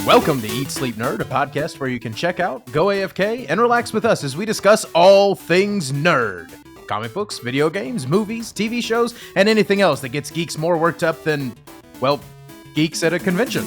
Welcome to Eat Sleep Nerd, a podcast where you can check out, go AFK, and relax with us as we discuss all things nerd. Comic books, video games, movies, TV shows, and anything else that gets geeks more worked up than, well, geeks at a convention.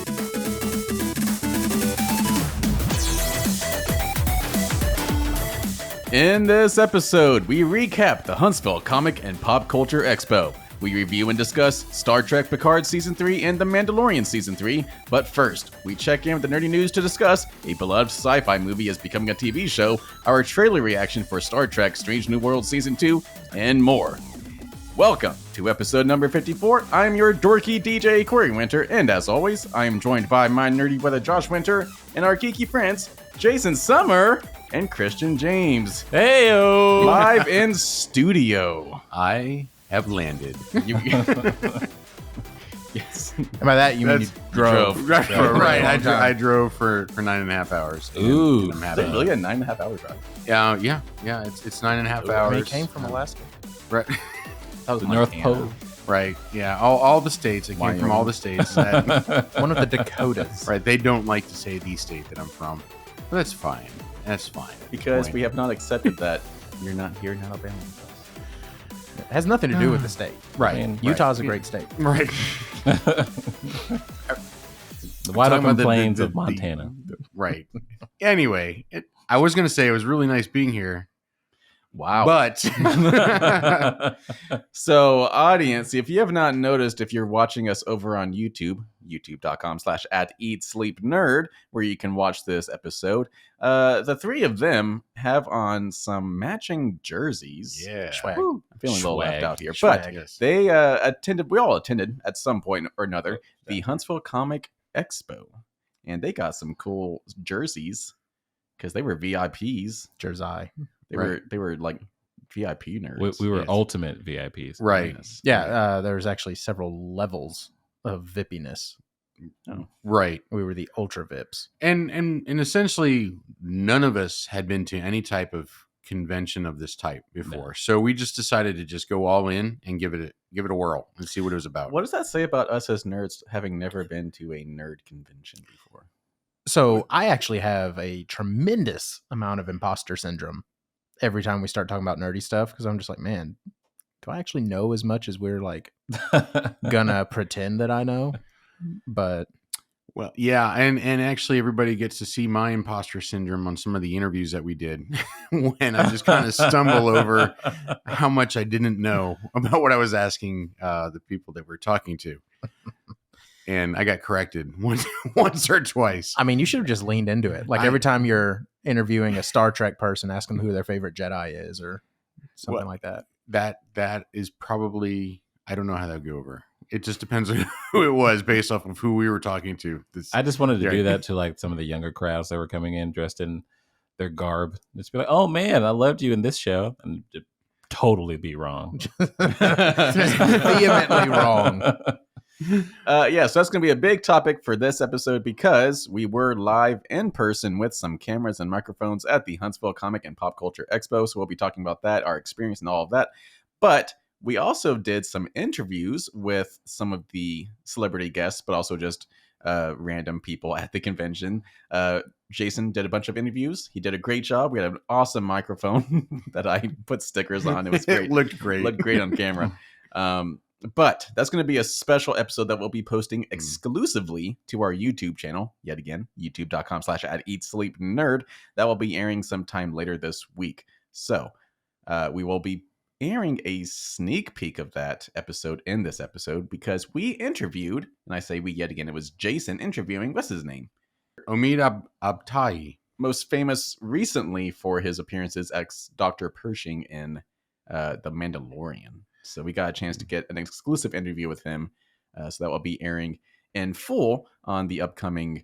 In this episode, we recap the Huntsville Comic and Pop Culture Expo. We review and discuss Star Trek Picard Season 3 and The Mandalorian Season 3, but first, we check in with the nerdy news to discuss a beloved sci-fi movie is becoming a TV show, our trailer reaction for Star Trek Strange New Worlds Season 2, and more. Welcome to episode number 54. I'm your dorky DJ Corey Winter, and as always, I am joined by my nerdy brother Josh Winter and our geeky friends Jason Summer and Christian James. Heyo! Live in studio. I have landed. Yes. And by that, you mean you drove. Right. Right. I drove for 9.5 hours. Ooh. I'm Is happy. it really a 9.5 hour drive? Yeah. It's 9.5 hours. He came from Alaska. Right. That was The North Pole. Right. Yeah. All the states. I came from all the states. That, One of the Dakotas. right. They don't like to say the state that I'm from. But that's fine. That's fine. Because we have not accepted that you're not here in Alabama with us. It has nothing to do with the state. Right. Man, Utah's a great state. Right. The wide Talking open about plains of Montana. Right. Anyway, I was going to say it was really nice being here. Wow. But So, audience, if you have not noticed, if you're watching us over on YouTube, youtube.com/@eatsleepnerd, where you can watch this episode, the three of them have on some matching jerseys. yeah. Swag. Woo, I'm feeling a little left Swag. out here. Swag. But Yes. we all attended at some point or another the Huntsville Comic Expo. And they got some cool jerseys because they were VIPs. Jersey. They were like VIP nerds. We were Yes. ultimate VIPs. Right. Yes. Yeah, there's actually several levels of VIPiness. Right. We were the ultra VIPs. And essentially none of us had been to any type of convention of this type before. No. So we just decided to just go all in and give it a whirl and see what it was about. What does that say about us as nerds having never been to a nerd convention before? So I actually have a tremendous amount of imposter syndrome every time we start talking about nerdy stuff because I'm just like, man, do I actually know as much as we're like gonna pretend that I know? But Well, yeah, and actually everybody gets to see my imposter syndrome on some of the interviews that we did when I just kind of stumble over how much I didn't know about what I was asking the people that we're talking to. And I got corrected once or twice. I mean, you should have just leaned into it. Like every time you're interviewing a Star Trek person, ask them who their favorite Jedi is or something like that. That is probably, I don't know how that would go over. It just depends on who it was based off of who we were talking to. I just wanted to Yeah. do that to like some of the younger crowds that were coming in dressed in their garb. Just be like, oh man, I loved you in this show. And totally be wrong. Vehemently wrong. Yeah, so that's going to be a big topic for this episode because we were live in person with some cameras and microphones at the Huntsville Comic and Pop Culture Expo. So we'll be talking about that, our experience and all of that. But we also did some interviews with some of the celebrity guests, but also just random people at the convention. Jason did a bunch of interviews. He did a great job. We had an awesome microphone that I put stickers on. It was great. It looked great. Looked great on camera. But that's going to be a special episode that we'll be posting exclusively to our YouTube channel. Yet again, youtube.com/@eatsleepnerd. That will be airing sometime later this week. So we will be airing a sneak peek of that episode in this episode because we interviewed, and I say we yet again, it was Jason interviewing, what's his name? Omid Abtahi. Most famous recently for his appearances as Dr. Pershing in The Mandalorian. So we got a chance to get an exclusive interview with him. So that will be airing in full on the upcoming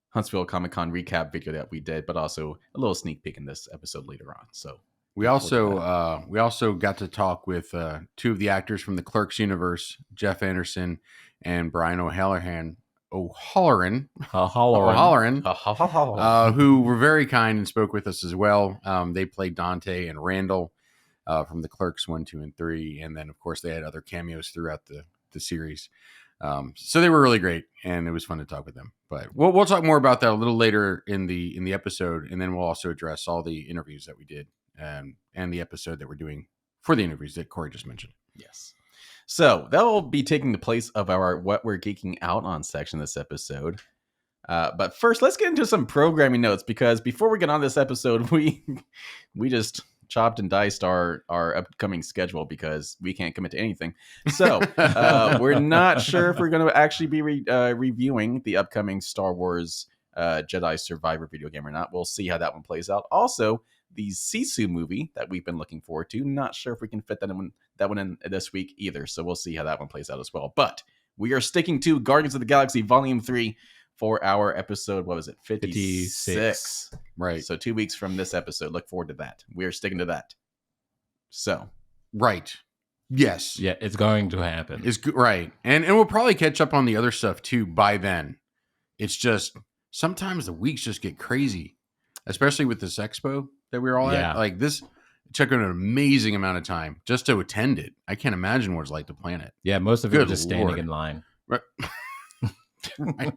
Huntsville Comic Con recap video that we did, but also a little sneak peek in this episode later on. So We also got to talk with two of the actors from the Clerks universe, Jeff Anderson and Brian O'Halloran, who were very kind and spoke with us as well. They played Dante and Randall from the Clerks 1, 2, and 3, and then of course they had other cameos throughout the series. So they were really great, and it was fun to talk with them. But we'll talk more about that a little later in the episode, and then we'll also address all the interviews that we did and the episode that we're doing for the interviews that Corey just mentioned. Yes. So that will be taking the place of our What We're Geeking Out On section this episode. But first, let's get into some programming notes, because before we get on this episode, we just chopped and diced our upcoming schedule because we can't commit to anything. So we're not sure if we're going to actually be reviewing the upcoming Star Wars Jedi Survivor video game or not. We'll see how that one plays out. Also, the Sisu movie that we've been looking forward to, not sure if we can fit that one in this week either. So we'll see how that one plays out as well. But we are sticking to Guardians of the Galaxy Volume 3 for our episode, what was it? 56. Right. So 2 weeks from this episode. Look forward to that. We are sticking to that. So. Right. Yes. Yeah, it's going to happen. It's good. Right. And we'll probably catch up on the other stuff too by then. It's just sometimes the weeks just get crazy, especially with this expo that we were all at. Like this, it took an amazing amount of time just to attend it. I can't imagine what it's like to plan it. Yeah, most of it was just standing in line. Right. I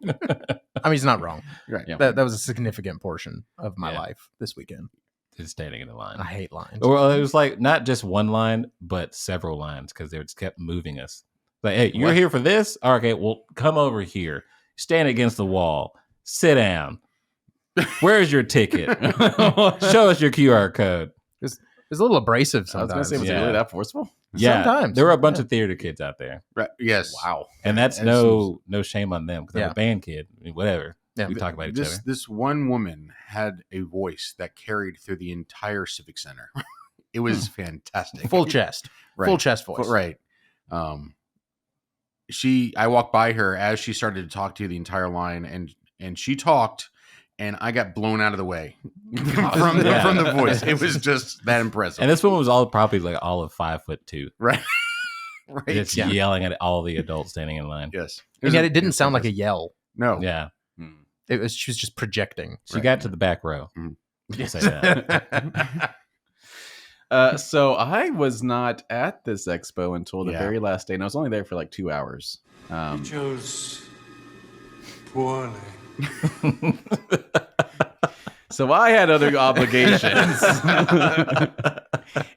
mean, he's not wrong. Right. Yeah. That was a significant portion of my life this weekend. Just standing in the line. I hate lines. Well, it was like not just one line, but several lines, because they just kept moving us. Like, hey, you're here for this? Okay, well, come over here. Stand against the wall. Sit down. Where's your ticket? Show us your QR code. It's a little abrasive I was going sometimes. to say, was it really that forceful? Yeah, Sometimes. there were a bunch of theater kids out there. Right. Yes. Wow. And that's no shame on them, because I'm Yeah. a band kid. I mean, whatever. Yeah. We talk about each other. This one woman had a voice that carried through the entire Civic Center. It was fantastic. Full chest. Right. Full chest voice. Right. I walked by her as she started to talk to the entire line, and she talked, and I got blown out of the way from the voice. It was just that impressive. And this woman was probably like all of 5'2". Right. Right. Just yelling at all the adults standing in line. Yes. And yet it didn't sound like a yell. No. Yeah. She was just projecting. She got to the back row. Mm. I'll say that. So I was not at this expo until the very last day, and I was only there for like 2 hours. You chose poorly. So I had other obligations.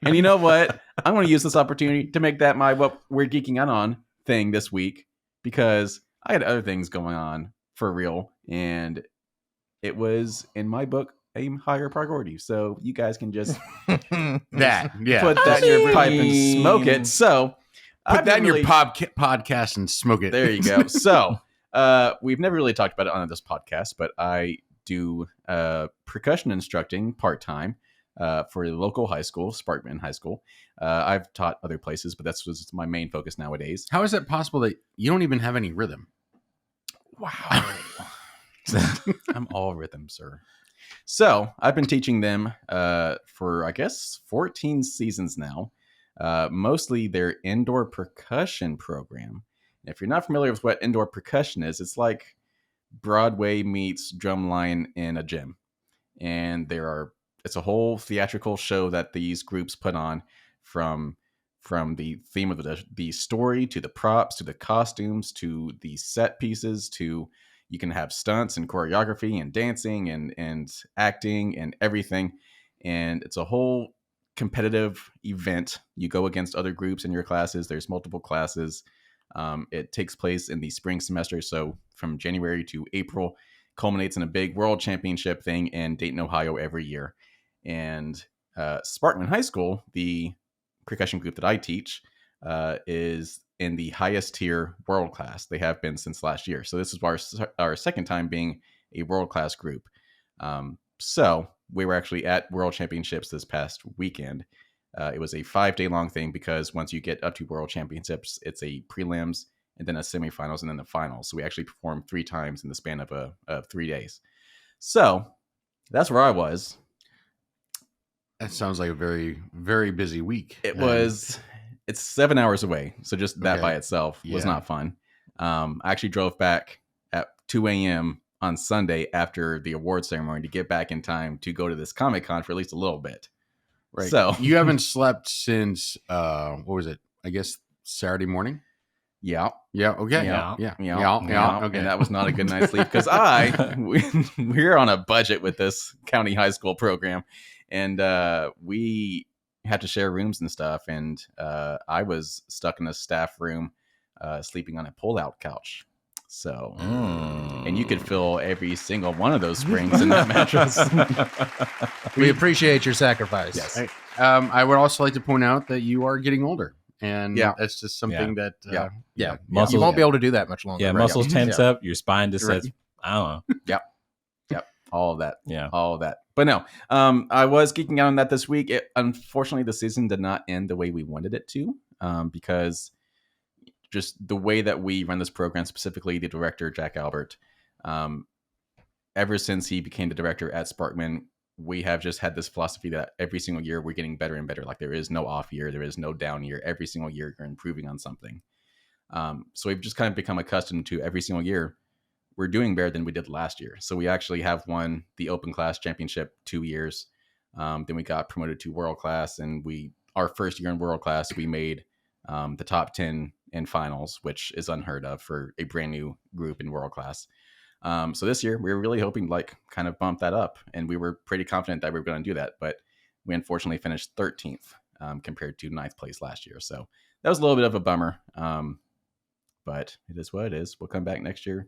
And you know what? I'm going to use this opportunity to make that my What We're Geeking Out On thing this week, because I had other things going on for real, and it was, in my book, a higher priority. So you guys can just That. Yeah. put that in your pipe and smoke it. So Put I've that in really- your podcast and smoke it. There you go. So we've never really talked about it on this podcast, but I do percussion instructing part-time for the local high school, Sparkman High School. I've taught other places, but that's was my main focus nowadays. How is it possible that you don't even have any rhythm? Wow. I'm all rhythm, sir. So I've been teaching them for, I guess, 14 seasons now. Mostly their indoor percussion program. And if you're not familiar with what indoor percussion is, it's like Broadway meets drumline in a gym. And it's a whole theatrical show that these groups put on, from the theme of the story, to the props, to the costumes, to the set pieces, to you can have stunts and choreography and dancing and acting and everything. And it's a whole competitive event. You go against other groups in your classes. There's multiple classes. It takes place in the spring semester. So from January to April, culminates in a big world championship thing in Dayton, Ohio every year. And Sparkman High School, the percussion group that I teach, is in the highest tier world class. They have been since last year. So this is our second time being a world class group. So we were actually at world championships this past weekend. It was a 5-day long thing, because once you get up to world championships, it's a prelims and then a semifinals and then the finals. So we actually performed 3 times in the span of 3 days. So that's where I was. That sounds like a very, very busy week. It's 7 hours away. So just that by itself was Yeah. not fun. I actually drove back at 2 a.m. on Sunday after the award ceremony to get back in time to go to this Comic-Con for at least a little bit. Right. So you haven't slept since, what was it? I guess Saturday morning? Yeah. Yeah. Okay. Yeah. Yeah. Okay. And that was not a good night's sleep because we're on a budget with this county high school program, and we had to share rooms and stuff. And I was stuck in a staff room, sleeping on a pull-out couch. So, and you could feel every single one of those springs in that mattress. We appreciate your sacrifice. Yes. Hey, I would also like to point out that you are getting older, and Yeah. that's just something that Yeah. Muscles- You won't be able to do that much longer. Yeah, right? muscles tense Yeah. up, your spine just says, I don't know. Yep. All of that. Yeah. All of that. But no, I was geeking out on that this week. Unfortunately, the season did not end the way we wanted it to, because just the way that we run this program, specifically the director, Jack Albert, ever since he became the director at Sparkman, we have just had this philosophy that every single year we're getting better and better. Like there is no off year, there is no down year. Every single year you're improving on something. So we've just kind of become accustomed to every single year we're doing better than we did last year. So we actually have won the open class championship 2 years. Then we got promoted to world class, and our first year in world class, we made the top 10 in finals, which is unheard of for a brand new group in world class. So this year we were really hoping to kind of bump that up, and we were pretty confident that we were going to do that, but we unfortunately finished 13th compared to 9th place last year. So that was a little bit of a bummer, but it is what it is. We'll come back next year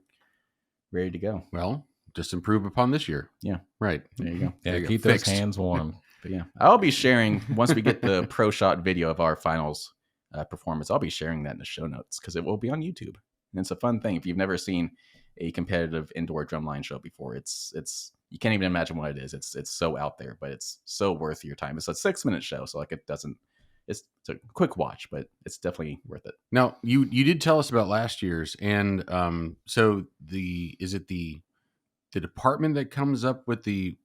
ready to go. Well, just improve upon this year. Yeah. Right. There you go. Yeah, There you keep go. those Fixed. hands warm. But yeah, I'll be sharing once we get the pro shot video of our finals performance. I'll be sharing that in the show notes because it will be on YouTube. And it's a fun thing. If you've never seen a competitive indoor drumline show before, it's you can't even imagine what it is. It's so out there, but it's so worth your time. It's a 6-minute show, so it's a quick watch, but it's definitely worth it. Now, you did tell us about last year's, and so is it the department that comes up with the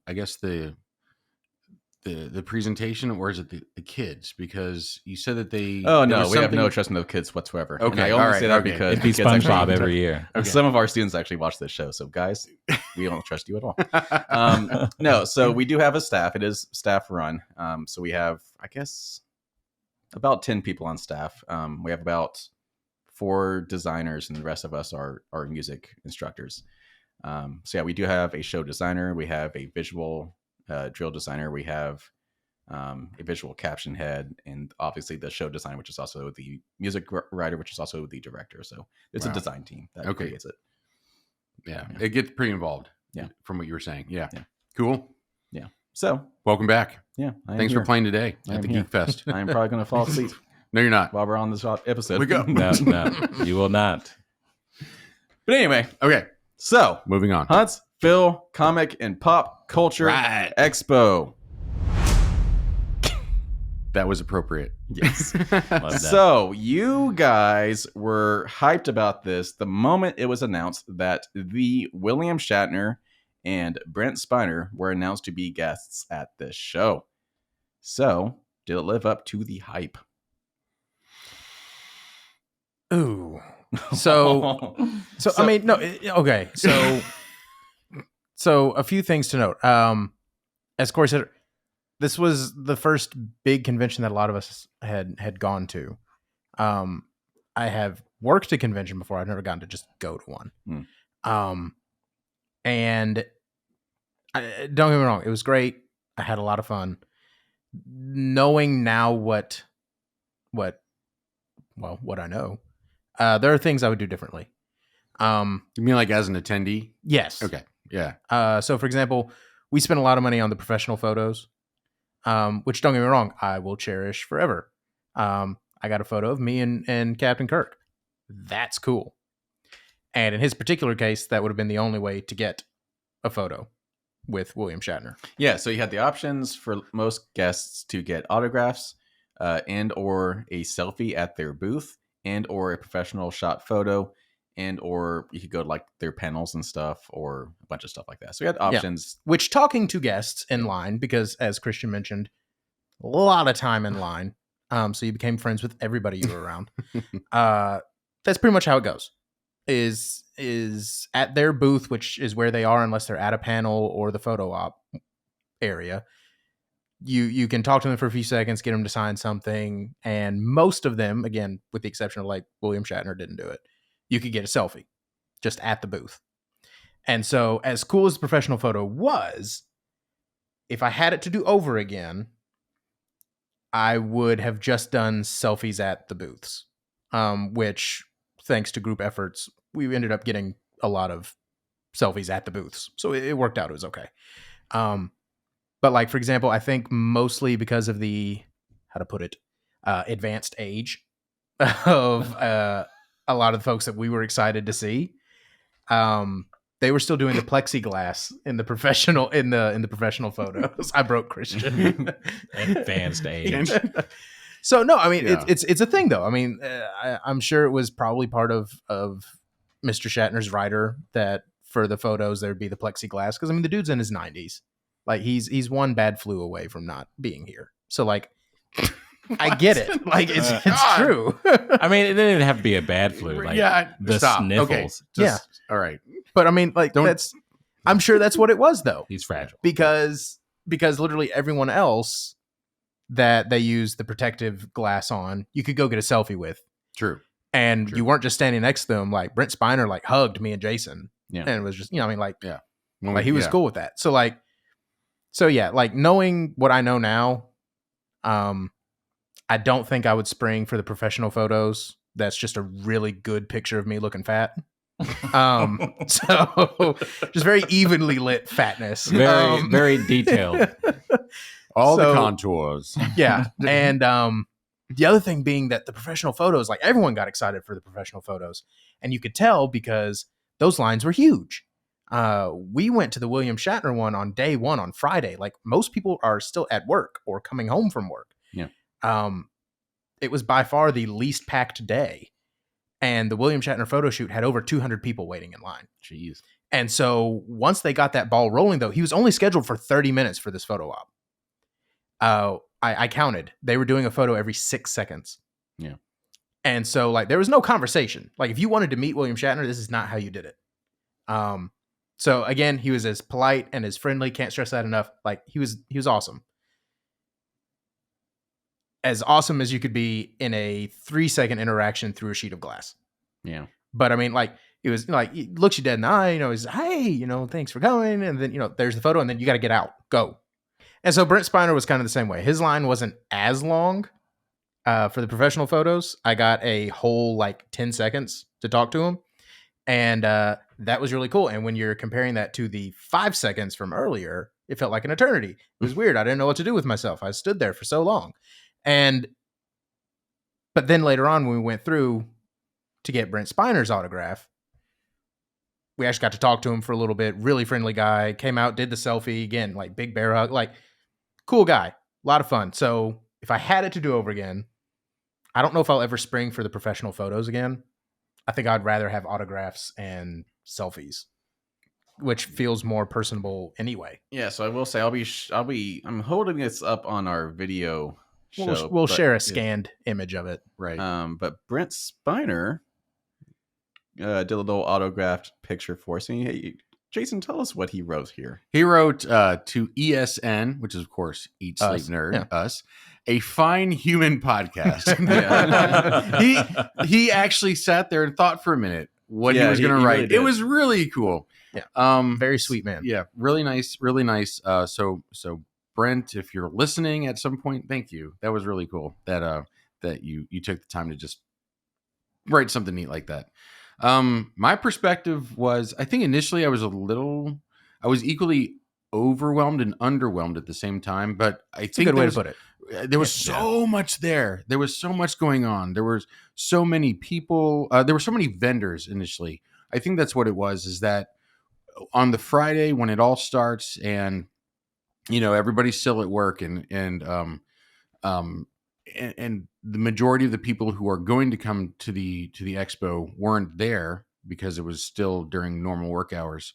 presentation, or is it the kids? Because you said that they Oh no, we have no trust in the kids whatsoever. Okay, And I all only right, say that okay. because It'd be the kids actually- SpongeBob every year. Okay. Some of our students actually watch this show, so guys, we don't trust you at all. No, so we do have a staff. It is staff run. So we have, I guess, about 10 people on staff. We have about 4 designers, and the rest of us are music instructors. So yeah, we do have a show designer. We have a visual drill designer. We have a visual caption head, and obviously the show designer, which is also the music writer, which is also the director. So it's Wow. a design team that Okay. creates it. Yeah, it gets pretty involved. Yeah. From what you were saying. Yeah. Yeah. Cool. So Welcome back. yeah, I am Thanks here. for playing today I at am the here. Geek Fest. I'm probably going to fall asleep No, you're not. while we're on this episode. We go. No, you will not. But anyway, Okay, so moving on. Huntsville Comic and Pop Culture Right. Expo. That was appropriate. Yes. Love that. So you guys were hyped about this the moment it was announced that the William Shatner and Brent Spiner were announced to be guests at this show. So did it live up to the hype? Ooh. So I mean, no. Okay. So a few things to note. As Corey said, this was the first big convention that a lot of us had gone to. I have worked a convention before. I've never gotten to just go to one. And don't get me wrong, it was great. I had a lot of fun. Knowing now what I know, there are things I would do differently. You mean like as an attendee? Yes. Okay. Yeah. So, for example, we spent a lot of money on the professional photos, which, don't get me wrong, I will cherish forever. I got a photo of me and Captain Kirk. That's cool. And in his particular case, that would have been the only way to get a photo with William Shatner. Yeah, so you had the options for most guests to get autographs and or a selfie at their booth and or a professional shot photo and or you could go to like their panels and stuff or a bunch of stuff like that. So we had options. Which, talking to guests in line, because as Christian mentioned, a lot of time in line. So you became friends with everybody you were around. That's pretty much how it goes. Is at their booth, which is where they are unless they're at a panel or the photo op area. you can talk to them for a few seconds, get them to sign something, and most of them, again, with the exception of like William Shatner didn't do it, you could get a selfie just at the booth. And so, as cool as the professional photo was, if I had it to do over again, I would have just done selfies at the booths, which, thanks to group efforts, we ended up getting a lot of selfies at the booths. So it worked out. It was okay. But like, for example, I think mostly because of the, how to put it, advanced age of a lot of the folks that we were excited to see, they were still doing the plexiglass in the professional photos. I broke Christian. Advanced age. So no, I mean Yeah. it's a thing though. I mean, I'm sure it was probably part of Mr. Shatner's writer that for the photos there'd be the plexiglass, because I mean the dude's in his 90s. Like he's one bad flu away from not being here. So like I get it. Like it's true. I mean, it didn't even have to be a bad flu. Like the stop. sniffles. Okay, all right. But I mean, like I'm sure that's what it was though. He's fragile. Because literally everyone else that they used the protective glass on, you could go get a selfie with. True. And you weren't just standing next to them. Like Brent Spiner like hugged me and Jason. Yeah. And it was just, I mean, like, When like he was cool with that. So like, like knowing what I know now, I don't think I would spring for the professional photos. That's just a really good picture of me looking fat. So just very evenly lit fatness. Very detailed. All the So- contours. Yeah. And the other thing being that the professional photos, like everyone got excited for the professional photos. And you could tell because those lines were huge. We went to the William Shatner one on day one on Friday. Like most people are still at work or coming home from work. Yeah. It was by far the least packed day. And the William Shatner photo shoot had over 200 people waiting in line. Jeez. And so once they got that ball rolling, though, he was only scheduled for 30 minutes for this photo op. I counted. They were doing a photo every 6 seconds. Yeah. And so, like, there was no conversation. Like, if you wanted to meet William Shatner, this is not how you did it. So, again, he was as polite and as friendly. Can't stress that enough. Like, he was awesome. As awesome as you could be in a 3-second interaction through a sheet of glass. Yeah. But I mean, like, it was like, he looks you dead in the eye, he's, hey, thanks for coming. And then, there's the photo, and then you got to get out, go. And so Brent Spiner was kind of the same way. His line wasn't as long for the professional photos. I got a whole, 10 seconds to talk to him. And that was really cool. And when you're comparing that to the 5 seconds from earlier, it felt like an eternity. It was weird. I didn't know what to do with myself. I stood there for so long. But then later on, when we went through to get Brent Spiner's autograph, we actually got to talk to him for a little bit. Really friendly guy. Came out, did the selfie again, big bear hug, cool guy. A lot of fun. So if I had it to do over again, I don't know if I'll ever spring for the professional photos again. I think I'd rather have autographs and selfies, which feels more personable anyway. Yeah. So I will say I'm holding this up on our video show. We'll but share a scanned image of it. Right. But Brent Spiner did a little autographed picture for us. And hey, Jason, tell us what he wrote here. He wrote to ESN, which is, of course, Eat, Sleep, Us. Nerd, Yeah. us, a fine human podcast. Yeah. he actually sat there and thought for a minute what he Yeah, was going he to really write. did. It was really cool. Yeah. Very sweet man. Yeah, really nice, really nice. So Brent, if you're listening at some point, thank you. That was really cool that you took the time to just write something neat like that. My perspective was, I think initially I was equally overwhelmed and underwhelmed at the same time, but I It's a think good way to put it. there was so much there. There was so much going on. There was so many people. There were so many vendors initially. I think that's what it was, is that on the Friday when it all starts and, everybody's still at work and the majority of the people who are going to come to the expo weren't there because it was still during normal work hours.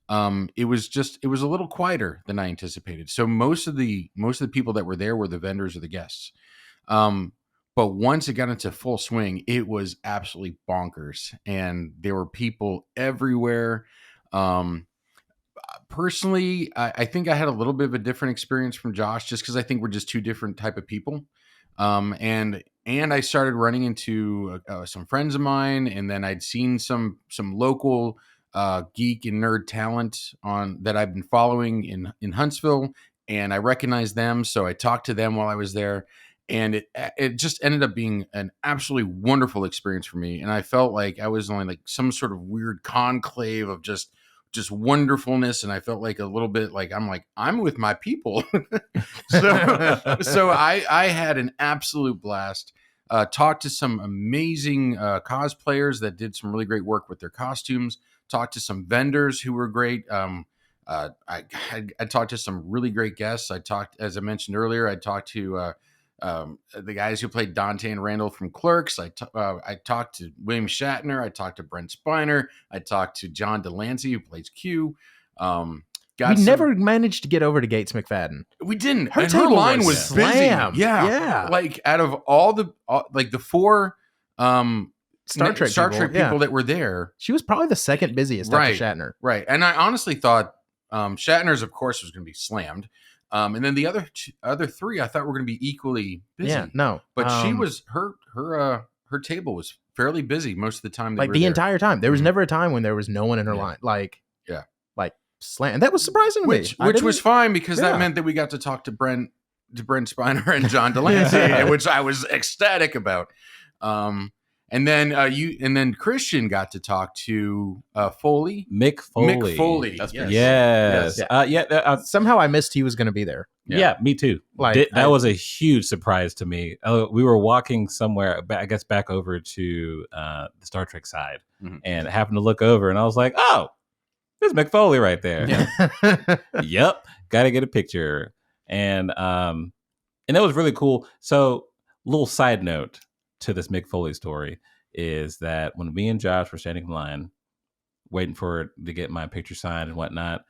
It was a little quieter than I anticipated. So most of the people that were there were the vendors or the guests. But once it got into full swing, it was absolutely bonkers, and there were people everywhere. Personally, I think I had a little bit of a different experience from Josh, just because I think we're just two different type of people. And I started running into some friends of mine, and then I'd seen some local geek and nerd talent on that I've been following in Huntsville, and I recognized them, so I talked to them while I was there, and it just ended up being an absolutely wonderful experience for me, and I felt like I was only like some sort of weird conclave of just wonderfulness, and I felt like a little bit like I'm with my people. so I had an absolute blast. Talked to some amazing cosplayers that did some really great work with their costumes. Talked to some vendors who were great. I talked to some really great guests. As I mentioned earlier, I talked to the guys who played Dante and Randall from Clerks. I talked to William Shatner. I talked to Brent Spiner. I talked to John Delancey, who plays Q. Never managed to get over to Gates McFadden. We didn't. Her and table her line was slammed. busy. Yeah. Like out of all the four Star Trek people that were there, she was probably the second busiest after Shatner. Right. And I honestly thought Shatner's, of course, was going to be slammed. And then the other three, I thought were going to be equally busy. Yeah, no, but she was her table was fairly busy most of the time. Like the entire time, there was never a time when there was no one in her line. Like slam. And that was surprising to me, which was fine because that meant that we got to talk to Brent Spiner and John Delancey, which I was ecstatic about. And then Christian got to talk to Mick Foley. That's yes. Somehow I missed he was going to be there. Yeah, me too. Like that was a huge surprise to me. We were walking somewhere, I guess back over to the Star Trek side, and happened to look over, and I was like, "Oh, there's Mick Foley right there." Yeah. Yep, got to get a picture, and that was really cool. So, little side note to this Mick Foley story is that when me and Josh were standing in line waiting for to get my picture signed and whatnot,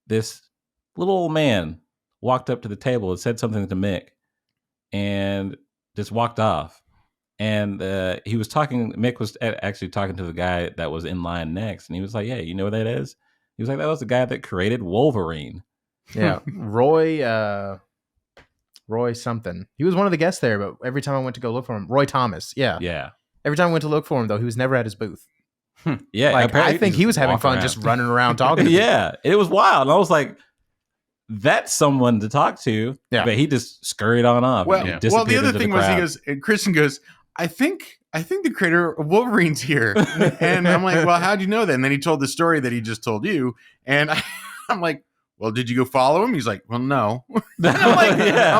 this little old man walked up to the table and said something to Mick and just walked off. And he was talking, Mick was actually talking to the guy that was in line next, and he was like, "Yeah, you know what that is?" He was like, "That was the guy that created Wolverine." Yeah. Roy something. He was one of the guests there, but every time I went to go look for him, Roy Thomas. Yeah. Yeah. Every time I went to look for him, though, he was never at his booth. Yeah. Like, I think he was having fun just running around talking to yeah. It was wild. And I was like, that's someone to talk to. Yeah. But he just scurried on off. Well, the other thing was Christian goes, I think the creator of Wolverine's here. And I'm like, well, how'd you know that? And then he told the story that he just told you. And I'm like, well, did you go follow him? He's like, well, no. I'm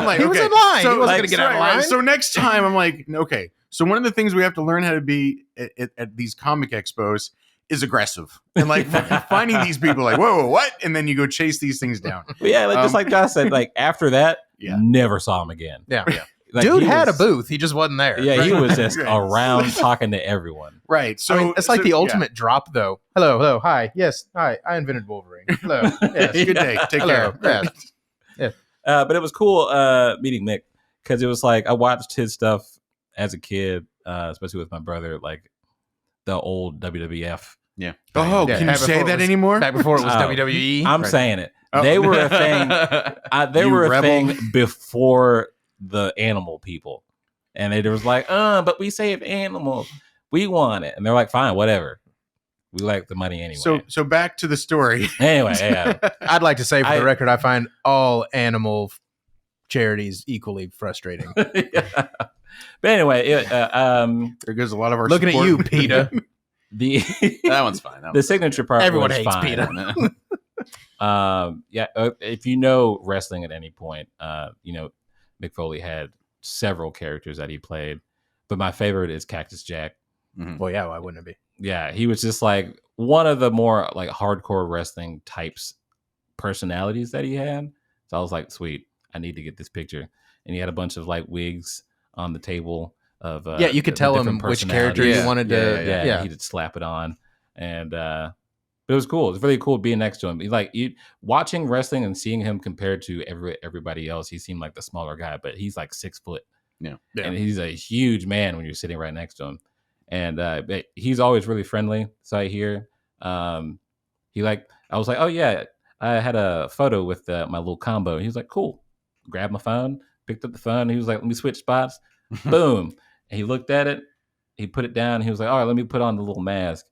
like, he was in line. So, he wasn't going to get out of line. So next time I'm like, okay. So one of the things we have to learn how to be at these comic expos is aggressive. And like finding these people like, whoa, what? And then you go chase these things down. But yeah, just like Josh said, like after that, never saw him again. Yeah. Like, dude had a booth. He just wasn't there. Yeah, he was just around talking to everyone. Right. So I mean, it's like the ultimate drop, though. Hello. Hi. Yes. Hi. I invented Wolverine. Hello. Yes. Good day. Take care. Yes. Yeah. But it was cool meeting Mick because it was like I watched his stuff as a kid, especially with my brother, like the old WWF. Yeah. Oh, can you say that anymore? Back before it was WWE. I'm saying it. Oh. They were a thing. They were a thing before the animal people, and they was like, but we save animals, we want it, and they're like, fine, whatever, we like the money anyway. So back to the story. Anyway, yeah. I'd like to say for the record, I find all animal charities equally frustrating. Yeah. But anyway, there goes a lot of our looking support. at you, PETA. That one's fine. The signature part. Everyone was hates fine. PETA. If you know wrestling at any point, Mick Foley had several characters that he played, but my favorite is Cactus Jack. Mm-hmm. Well, yeah, why wouldn't it be? Yeah, he was just like one of the more like hardcore wrestling types personalities that he had. So I was like, sweet, I need to get this picture. And he had a bunch of like wigs on the table of you could tell him which character you wanted to. Yeah, he could slap it on, and but it was cool. It's really cool being next to him. Watching wrestling and seeing him compared to everybody else. He seemed like the smaller guy, but he's like 6 foot. Yeah. And he's a huge man when you're sitting right next to him. And but he's always really friendly. So I hear I was like, oh yeah, I had a photo with my little combo. He was like, cool. Grabbed my phone, picked up the phone. He was like, let me switch spots. Boom. And he looked at it. He put it down. He was like, all right, let me put on the little mask.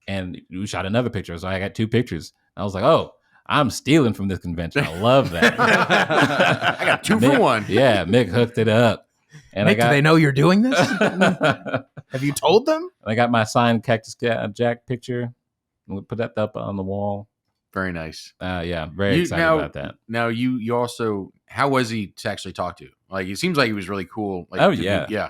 And we shot another picture. So I got 2 pictures. I was like, oh, I'm stealing from this convention. I love that. I got 2 for 1. Yeah, Mick hooked it up. And Nick, do they know you're doing this? Have you told them? I got my signed Cactus Jack picture. We'll put that up on the wall. Very nice. Yeah, very excited about that. Now you also, how was he to actually talk to? Like, it seems like he was really cool. Like, yeah.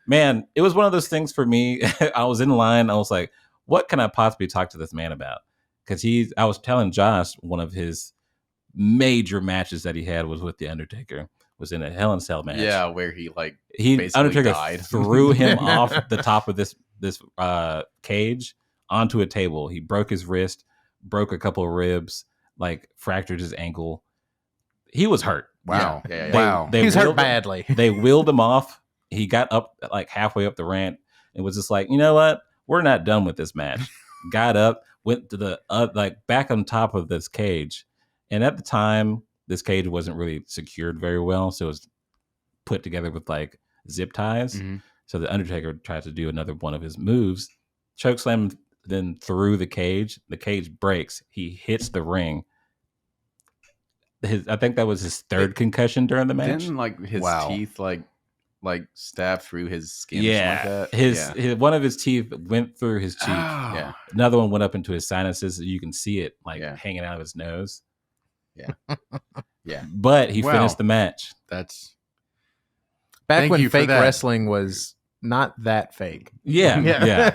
Man, it was one of those things for me. I was in line. I was like, what can I possibly talk to this man about? Because I was telling Josh, one of his major matches that he had was with The Undertaker, was in a Hell in a Cell match. Yeah, where he Undertaker died. threw him off the top of this cage onto a table. He broke his wrist, broke a couple of ribs, like fractured his ankle. He was hurt. Wow. Yeah. Wow. He was hurt badly. They wheeled him off. He got up like halfway up the ramp and was just like, you know what? We're not done with this match. Got up, went to the like back on top of this cage. And at the time, this cage wasn't really secured very well. So it was put together with like zip ties. Mm-hmm. So the Undertaker tried to do another one of his moves, chokeslam then through the cage. The cage breaks. He hits the ring. I think that was his 3rd concussion during the match. Didn't like his teeth like stab through his skin? Yeah, like that? His one of his teeth went through his cheek. Oh. Yeah. Another one went up into his sinuses. You can see it like Yeah. hanging out of his nose. Yeah. Yeah. But he Wow. finished the match. That's Back Thank when you for fake that. wrestling was not that fake. Yeah.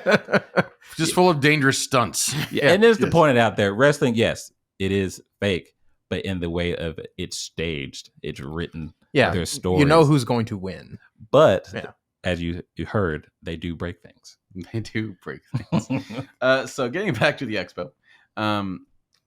just full of dangerous stunts. Yeah. And there's to point it out there. Wrestling, yes, it is fake, but in the way of it's staged, it's written. Yeah. There's stories. You know who's going to win. But Yeah. as you heard, they do break things. They do break things. So getting back to the expo,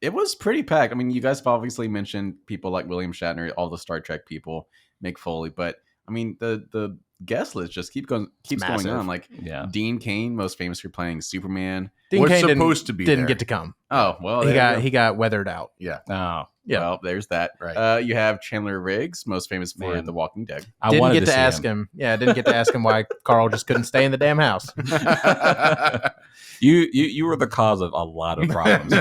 it was pretty packed. I mean, you guys have obviously mentioned people like William Shatner, all the Star Trek people, Mick Foley, but I mean, the guest list just keeps going massive. on. Like Yeah. Dean Cain, most famous for playing Superman. Dean Was Cain supposed to be didn't there. get to come. Oh well, He got weathered out. Yeah. Oh, Yeah. Well, there's that. Right. You have Chandler Riggs, most famous for Man. The Walking Dead. I Didn't wanted get to see ask him. Yeah, didn't get to ask him why Carl just couldn't stay in the damn house. You were the cause of a lot of problems.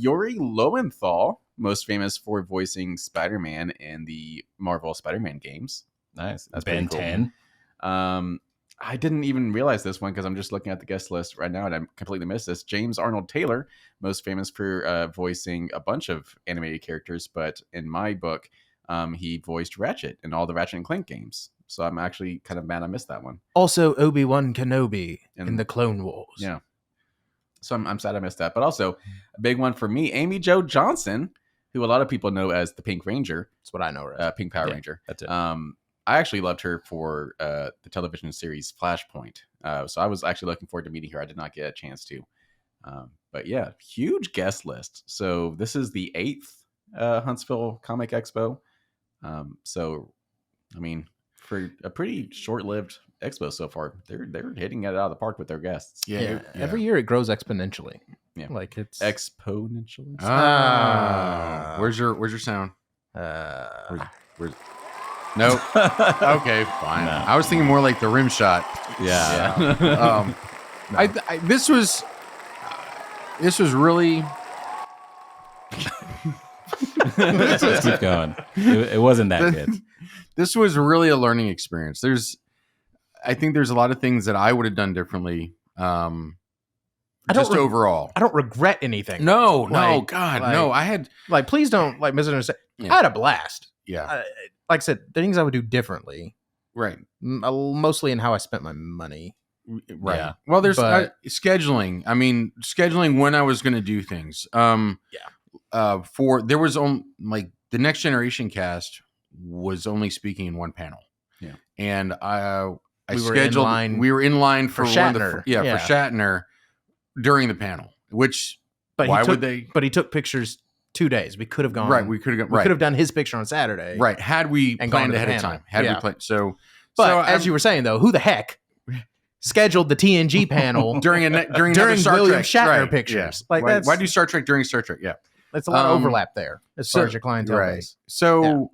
Yuri Lowenthal, most famous for voicing Spider-Man in the Marvel Spider-Man games. Nice. That's Ben pretty cool. 10. I didn't even realize this one because I'm just looking at the guest list right now and I completely missed this. James Arnold Taylor, most famous for voicing a bunch of animated characters, but in my book, he voiced Ratchet in all the Ratchet and Clank games. So I'm actually kind of mad I missed that one. Also, Obi-Wan Kenobi in And- the Clone Wars. Yeah. So I'm sad I missed that. But also, a big one for me, Amy Jo Johnson, who a lot of people know as the Pink Ranger, That's what I know. Right? Pink Power Yeah. Ranger. That's it. I actually loved her for the television series Flashpoint. So I was actually looking forward to meeting her. I did not get a chance to. But yeah, huge guest list. So this is the 8th Huntsville Comic Expo. So, I mean, for a pretty short-lived expo so far, they're hitting it out of the park with their guests. Yeah. Every year it grows exponentially. Yeah. Like it's Exponentially. Ah. Where's your sound? Where's Nope. Okay, fine. No. I was thinking more like the rim shot. Yeah. This was really Let's keep going. It wasn't that good. This was really a learning experience. I think there's a lot of things that I would have done differently. Overall. I don't regret anything. No, Like- God, like- no. I had, Like, please don't like misunderstand. Yeah. I had a blast. yeah, Like I said, things I would do differently, right, mostly in how I spent my money. right. Yeah. Well, there's But- scheduling. I mean, scheduling when I was going to do things. There was like the Next Generation cast was only speaking in one panel. Yeah. And I We were scheduled. in line we were in line for for one of Shatner. the, Yeah. for Shatner during the panel. Which But why he took, would they? But he took pictures 2 days. We could have gone. Right, we could have gone. We Right, could have done his picture on Saturday. right. Had we And gone planned to the ahead of panel. time, had Yeah. we planned, so But so as you were saying, though, who the heck scheduled the TNG panel during another Star William Trek. Shatner Right, pictures. yeah. Like why do Star Trek during Star Trek? Yeah, that's a lot of overlap there as far as your clientele base. So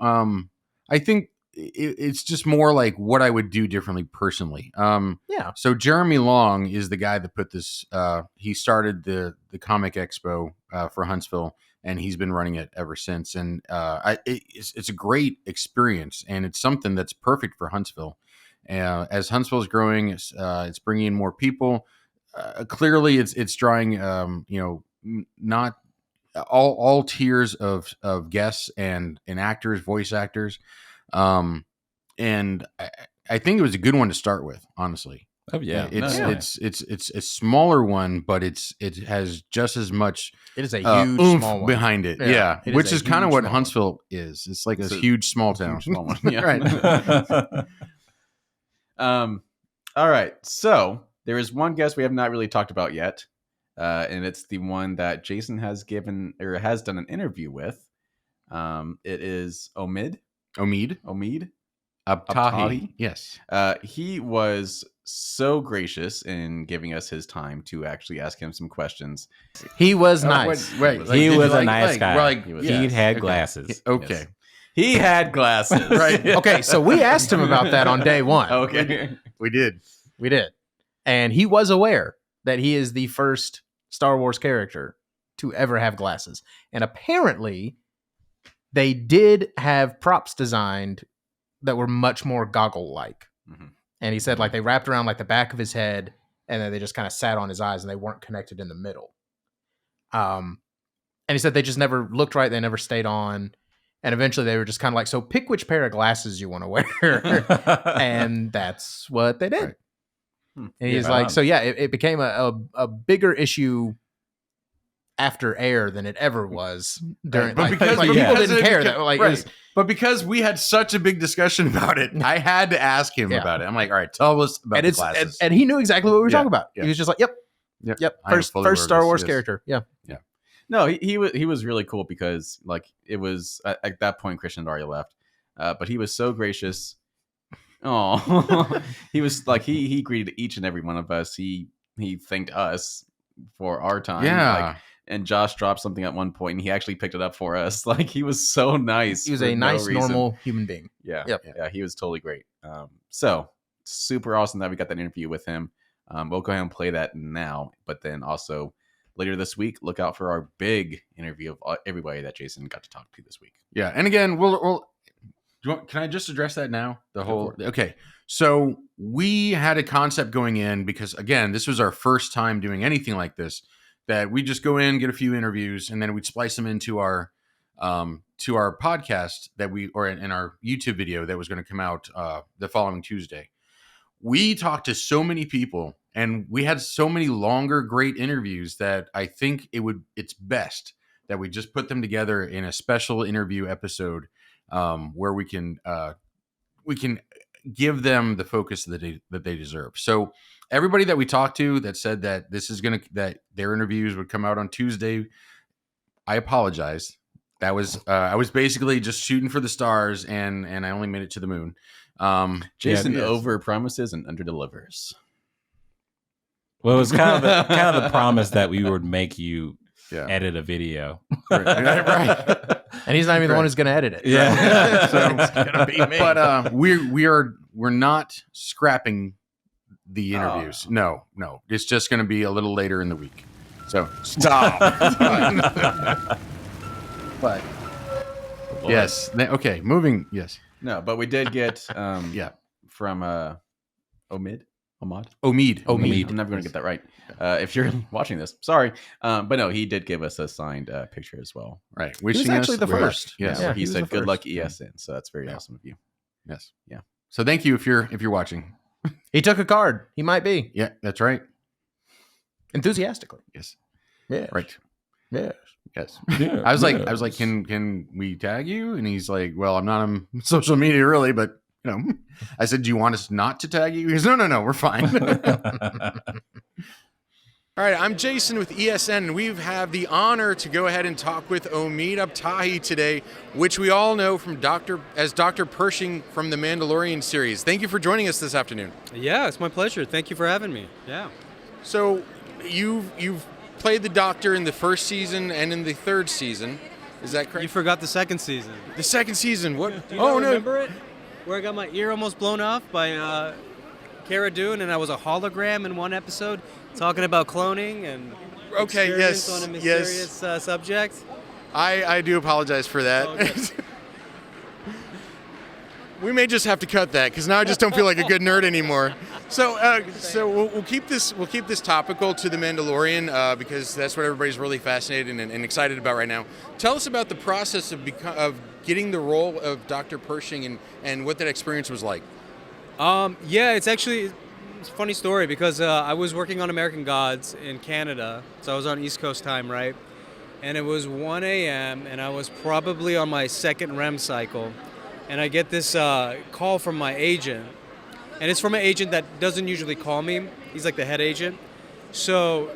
I think it's just more like what I would do differently personally. So Jeremy Long is the guy that put this. He started the Comic Expo for Huntsville, and he's been running it ever since. And it's a great experience, and it's something that's perfect for Huntsville. As Huntsville is growing, it's bringing in more people. Clearly, it's drawing not all tiers of guests and actors, voice actors. And I think it was a good one to start with, honestly. Oh yeah, it's a smaller one, but it has just as much. It is a huge oomph small one behind it. Yeah, which is kind of what Huntsville is. It's like a huge small town. Small one. Yeah. Right. All right. So there is one guest we have not really talked about yet, and it's the one that Jason has given or has done an interview with. It is Omid. Abtahi. Yes. He was so gracious in giving us his time to actually ask him some questions. He was nice. He was a nice guy. He had glasses. Okay. Yes. He had glasses. Right. Okay, so we asked him about that on day one. Okay. We did. And he was aware that he is the first Star Wars character to ever have glasses. And apparently, they did have props designed that were much more goggle-like. Mm-hmm. And he said, like, they wrapped around, like, the back of his head, and then they just kind of sat on his eyes, and they weren't connected in the middle. And he said they just never looked right. They never stayed on. And eventually they were just kind of like, so pick which pair of glasses you want to wear. And that's what they did. Right. And he's like, so yeah, it became a bigger issue after air than it ever was during. But because people didn't care that, like, right. But because we had such a big discussion about it, I had to ask him about it. I'm like, all right, tell us about the glasses. And he knew exactly what we were talking about. Yeah. He was just like, yep. First Star Wars character. Yeah. No, he was really cool because like it was at that point Christian had already left, but he was so gracious. Oh, he was like he greeted each and every one of us. He thanked us for our time. Yeah. And Josh dropped something at one point, and he actually picked it up for us. Like he was so nice. He was a nice, normal human being. Yeah. Yep. Yeah. He was totally great. So super awesome that we got that interview with him. We'll go ahead and play that now, but then also later this week, look out for our big interview of everybody that Jason got to talk to this week. Yeah, and again, can I just address that now? Okay. So we had a concept going in because again, this was our first time doing anything like this. That we just go in, get a few interviews, and then we'd splice them into our podcast in our YouTube video that was going to come out the following Tuesday. We talked to so many people. And we had so many longer, great interviews that I think it's best that we just put them together in a special interview episode where we can give them the focus that they deserve. So everybody that we talked to that said that that their interviews would come out on Tuesday, I apologize. That was I was basically just shooting for the stars, and I only made it to the moon. Jason over promises and under delivers. Well, it was kind of the promise that we would make you edit a video, right? And he's not even the one who's going to edit it. Yeah, so it's going to be me. But we're not scrapping the interviews. No, it's just going to be a little later in the week. So stop. But yes, okay, moving. Yes, no, but we did get from Omid. I'm never going to get that right. If you're watching this, sorry. But no, he did give us a signed picture as well. Right. He was actually the first. Yes. Yeah, he said, good luck ESN. So that's very awesome of you. Yes. Yeah. So thank you if you're watching. He took a card. He might be. Yeah, that's right. Enthusiastically. Yes. Yeah. Right. Yes. Yes. Yeah, I was like, can we tag you? And he's like, well, I'm not on social media really, but you know, I said, do you want us not to tag you? He goes, no, we're fine. All right, I'm Jason with ESN, and we have the honor to go ahead and talk with Omid Abtahi today, which we all know from Dr. Pershing from the Mandalorian series. Thank you for joining us this afternoon. Yeah, it's my pleasure. Thank you for having me. Yeah. So you've played the Doctor in the first season and in the third season. Is that correct? You forgot the second season. The second season. What? Do you remember it? Where I got my ear almost blown off by Cara Dune, and I was a hologram in one episode talking about cloning and experiments on a mysterious subject. I do apologize for that. Okay. We may just have to cut that because now I just don't feel like a good nerd anymore. So we'll keep this topical to the Mandalorian because that's what everybody's really fascinated and excited about right now. Tell us about the process of getting the role of Dr. Pershing and what that experience was like. Yeah, it's a funny story because I was working on American Gods in Canada, so I was on East Coast time, right? And it was 1 a.m. and I was probably on my second REM cycle, and I get this call from my agent, and it's from an agent that doesn't usually call me. He's like the head agent. So,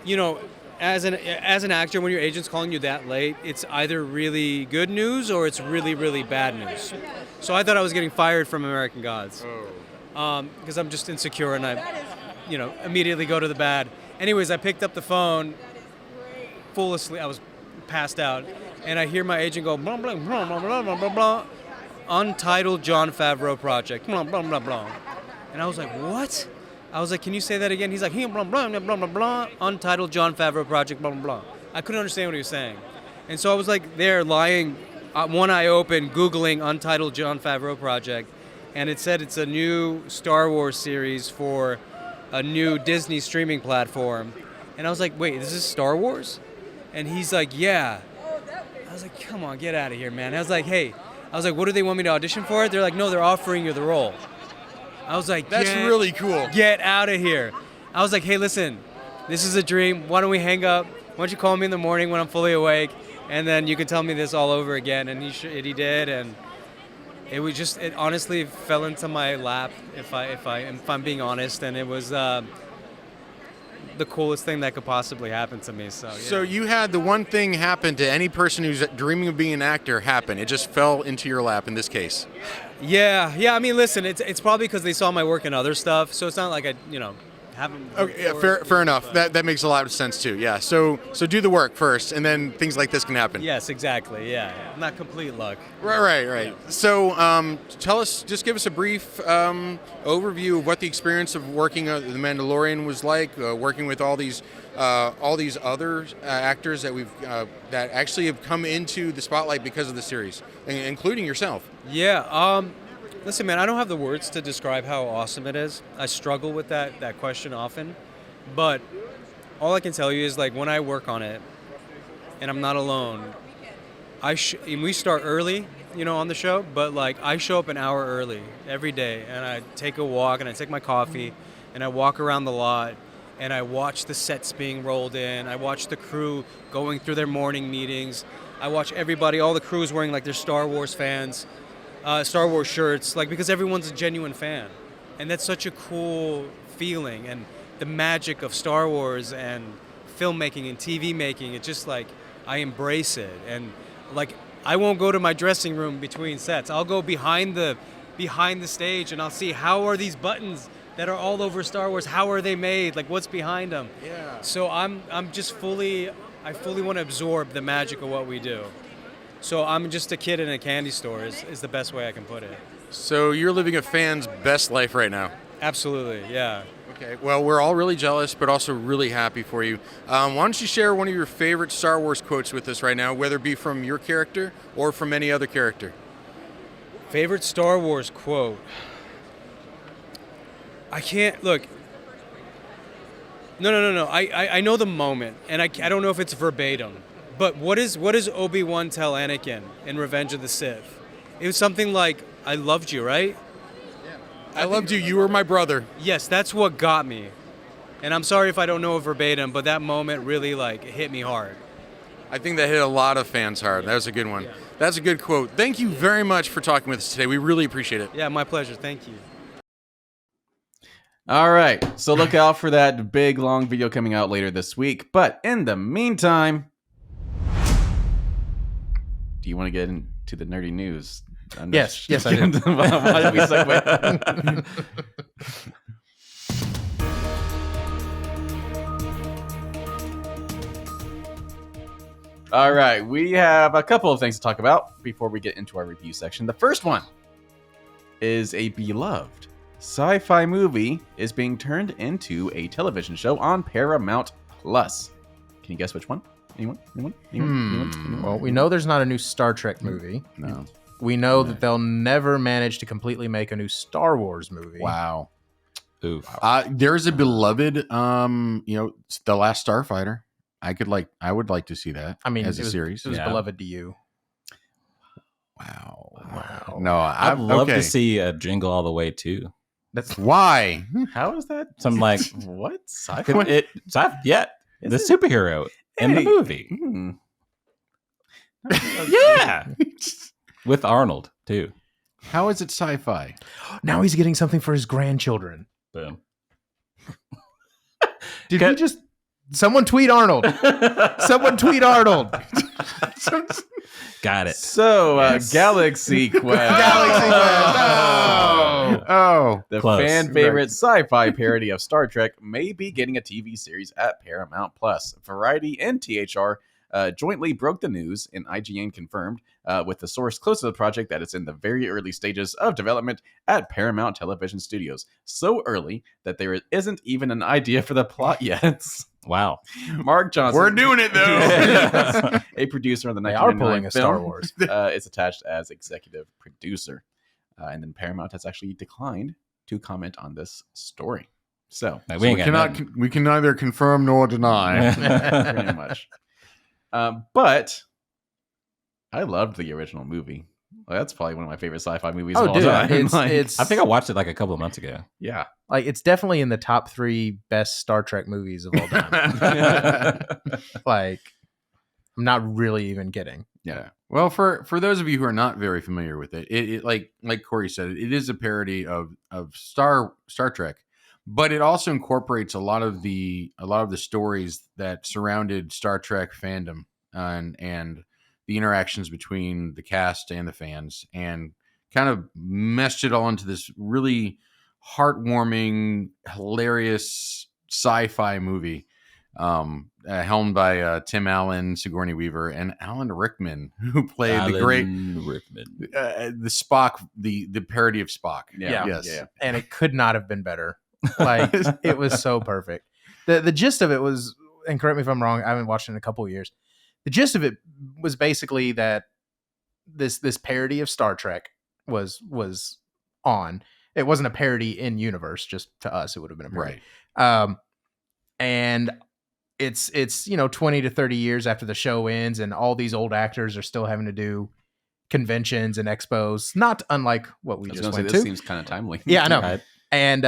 you know, as an actor, when your agent's calling you that late, it's either really good news or it's really, really bad news. So I thought I was getting fired from American Gods because I'm just insecure and I, immediately go to the bad. Anyways, I picked up the phone, full asleep. I was passed out, and I hear my agent go blah blah blah blah blah blah blah blah, untitled Jon Favreau project blah blah blah blah, and I was like, what? I was like, can you say that again? He's like, blah blah blah blah blah blah, untitled Jon Favreau project blah blah blah. I couldn't understand what he was saying, and so I was like there lying, one eye open, Googling untitled Jon Favreau project, and it said it's a new Star Wars series for a new Disney streaming platform, and I was like, wait, this is Star Wars? And he's like, yeah. I was like, come on, get out of here, man. I was like, what do they want me to audition for? They're like, no, they're offering you the role. I was like, that's really cool. Get out of here. I was like, hey, listen, this is a dream. Why don't we hang up? Why don't you call me in the morning when I'm fully awake, and then you can tell me this all over again. And he did, and it honestly fell into my lap, if I'm being honest, and it was the coolest thing that could possibly happen to me. So, yeah. So you had the one thing happen to any person who's dreaming of being an actor happen. It just fell into your lap in this case. Yeah. I mean, listen, it's probably because they saw my work in other stuff. So it's not like I, haven't. Okay, yeah, fair enough. That makes a lot of sense too. Yeah. So do the work first, and then things like this can happen. Yes, exactly. Yeah. Not complete luck. Right. Yeah. So just give us a brief overview of what the experience of working The Mandalorian was like, working with all these other actors that actually have come into the spotlight because of the series, including yourself. Yeah. Listen, man, I don't have the words to describe how awesome it is. I struggle with that question often, but all I can tell you is, like, when I work on it, and I'm not alone, and we start early, on the show, but like I show up an hour early every day, and I take a walk, and I take my coffee, and I walk around the lot, and I watch the sets being rolled in. I watch the crew going through their morning meetings. I watch everybody, all the crews wearing like their Star Wars Star Wars shirts, like, because everyone's a genuine fan, and that's such a cool feeling. And the magic of Star Wars and filmmaking and TV making, it's just like I embrace it. And like I won't go to my dressing room between sets. I'll go behind the stage, and I'll see how are these buttons that are all over Star Wars, how are they made, like what's behind them. Yeah. So I fully want to absorb the magic of what we do. So I'm just a kid in a candy store is the best way I can put it. So you're living a fan's best life right now. Absolutely, yeah. Okay, well, we're all really jealous, but also really happy for you. Why don't you share one of your favorite Star Wars quotes with us right now, whether it be from your character or from any other character? Favorite Star Wars quote? I can't, look. No. I know the moment, and I don't know if it's verbatim. But what does Obi-Wan tell Anakin in Revenge of the Sith? It was something like, I loved you, right? Yeah. I loved you. You were my brother. Yes, that's what got me. And I'm sorry if I don't know it verbatim, but that moment really hit me hard. I think that hit a lot of fans hard. That was a good one. Yeah. That's a good quote. Thank you very much for talking with us today. We really appreciate it. Yeah, my pleasure. Thank you. All right, so look out for that big long video coming out later this week. But in the meantime, do you want to get into the nerdy news? Yes, I do. Why did we segue? All right, we have a couple of things to talk about before we get into our review section. The first one is a beloved sci-fi movie is being turned into a television show on Paramount Plus. Can you guess which one? Anyone? Well, we know there's not a new Star Trek movie. No. We know that they'll never manage to completely make a new Star Wars movie. Wow. Oof. There's a beloved, The Last Starfighter. I would like to see that. I mean, as a series. It was Yeah. beloved to you. Wow. No, I'd love okay. to see a Jingle All the Way too. That's Why? How is that? Some like What? Sci-fi? the superhero in the Hey. movie. Hmm. Yeah, with Arnold too. How is it sci-fi? now he's getting something for his grandchildren. Boom. Did we just someone tweet Arnold? Someone tweet Arnold. Got it. So, Yes. Galaxy Quest. Galaxy Quest. Oh. The Close. fan favorite sci-fi parody of Star Trek may be getting a TV series at Paramount Plus. Variety and THR jointly broke the news, and IGN confirmed with the source close to the project that it's in the very early stages of development at Paramount Television Studios. So early that there isn't even an idea for the plot yet. Wow. Mark Johnson. We're doing it though. A producer on the They are 1999 pulling a film, Star Wars. is attached as executive producer. And then Paramount has actually declined to comment on this story. So, Like, we ain't got nothing. we can neither confirm nor deny. pretty much. But I loved the original movie. Well, that's probably one of my favorite sci-fi movies of Oh, all dude, time. it's, Like, it's I think I watched it like a couple of months ago. yeah. like it's definitely in the top 3 best Star Trek movies of all time. Like, I'm not really even kidding. Yeah. Well, for those of you who are not very familiar with it, it like Corey said, it is a parody of Star Trek, but it also incorporates a lot of the stories that surrounded Star Trek fandom and the interactions between the cast and the fans, and kind of meshed it all into this really heartwarming, hilarious sci-fi movie. Helmed by Tim Allen, Sigourney Weaver, and Alan Rickman, who played the great Rickman. the Spock, the parody of Spock. Yeah. Yes. Yeah. And it could not have been better. Like, it was so perfect. The gist of it was, and correct me if I'm wrong, I haven't watched it in a couple of years. The gist of it was basically that this parody of Star Trek was on. It wasn't a parody in universe, just to us, it would have been a parody. Right. And it's 20 to 30 years after the show ends, and all these old actors are still having to do conventions and expos, not unlike what we I was just gonna say, went this to. seems kind of timely. Yeah, I know. Right. And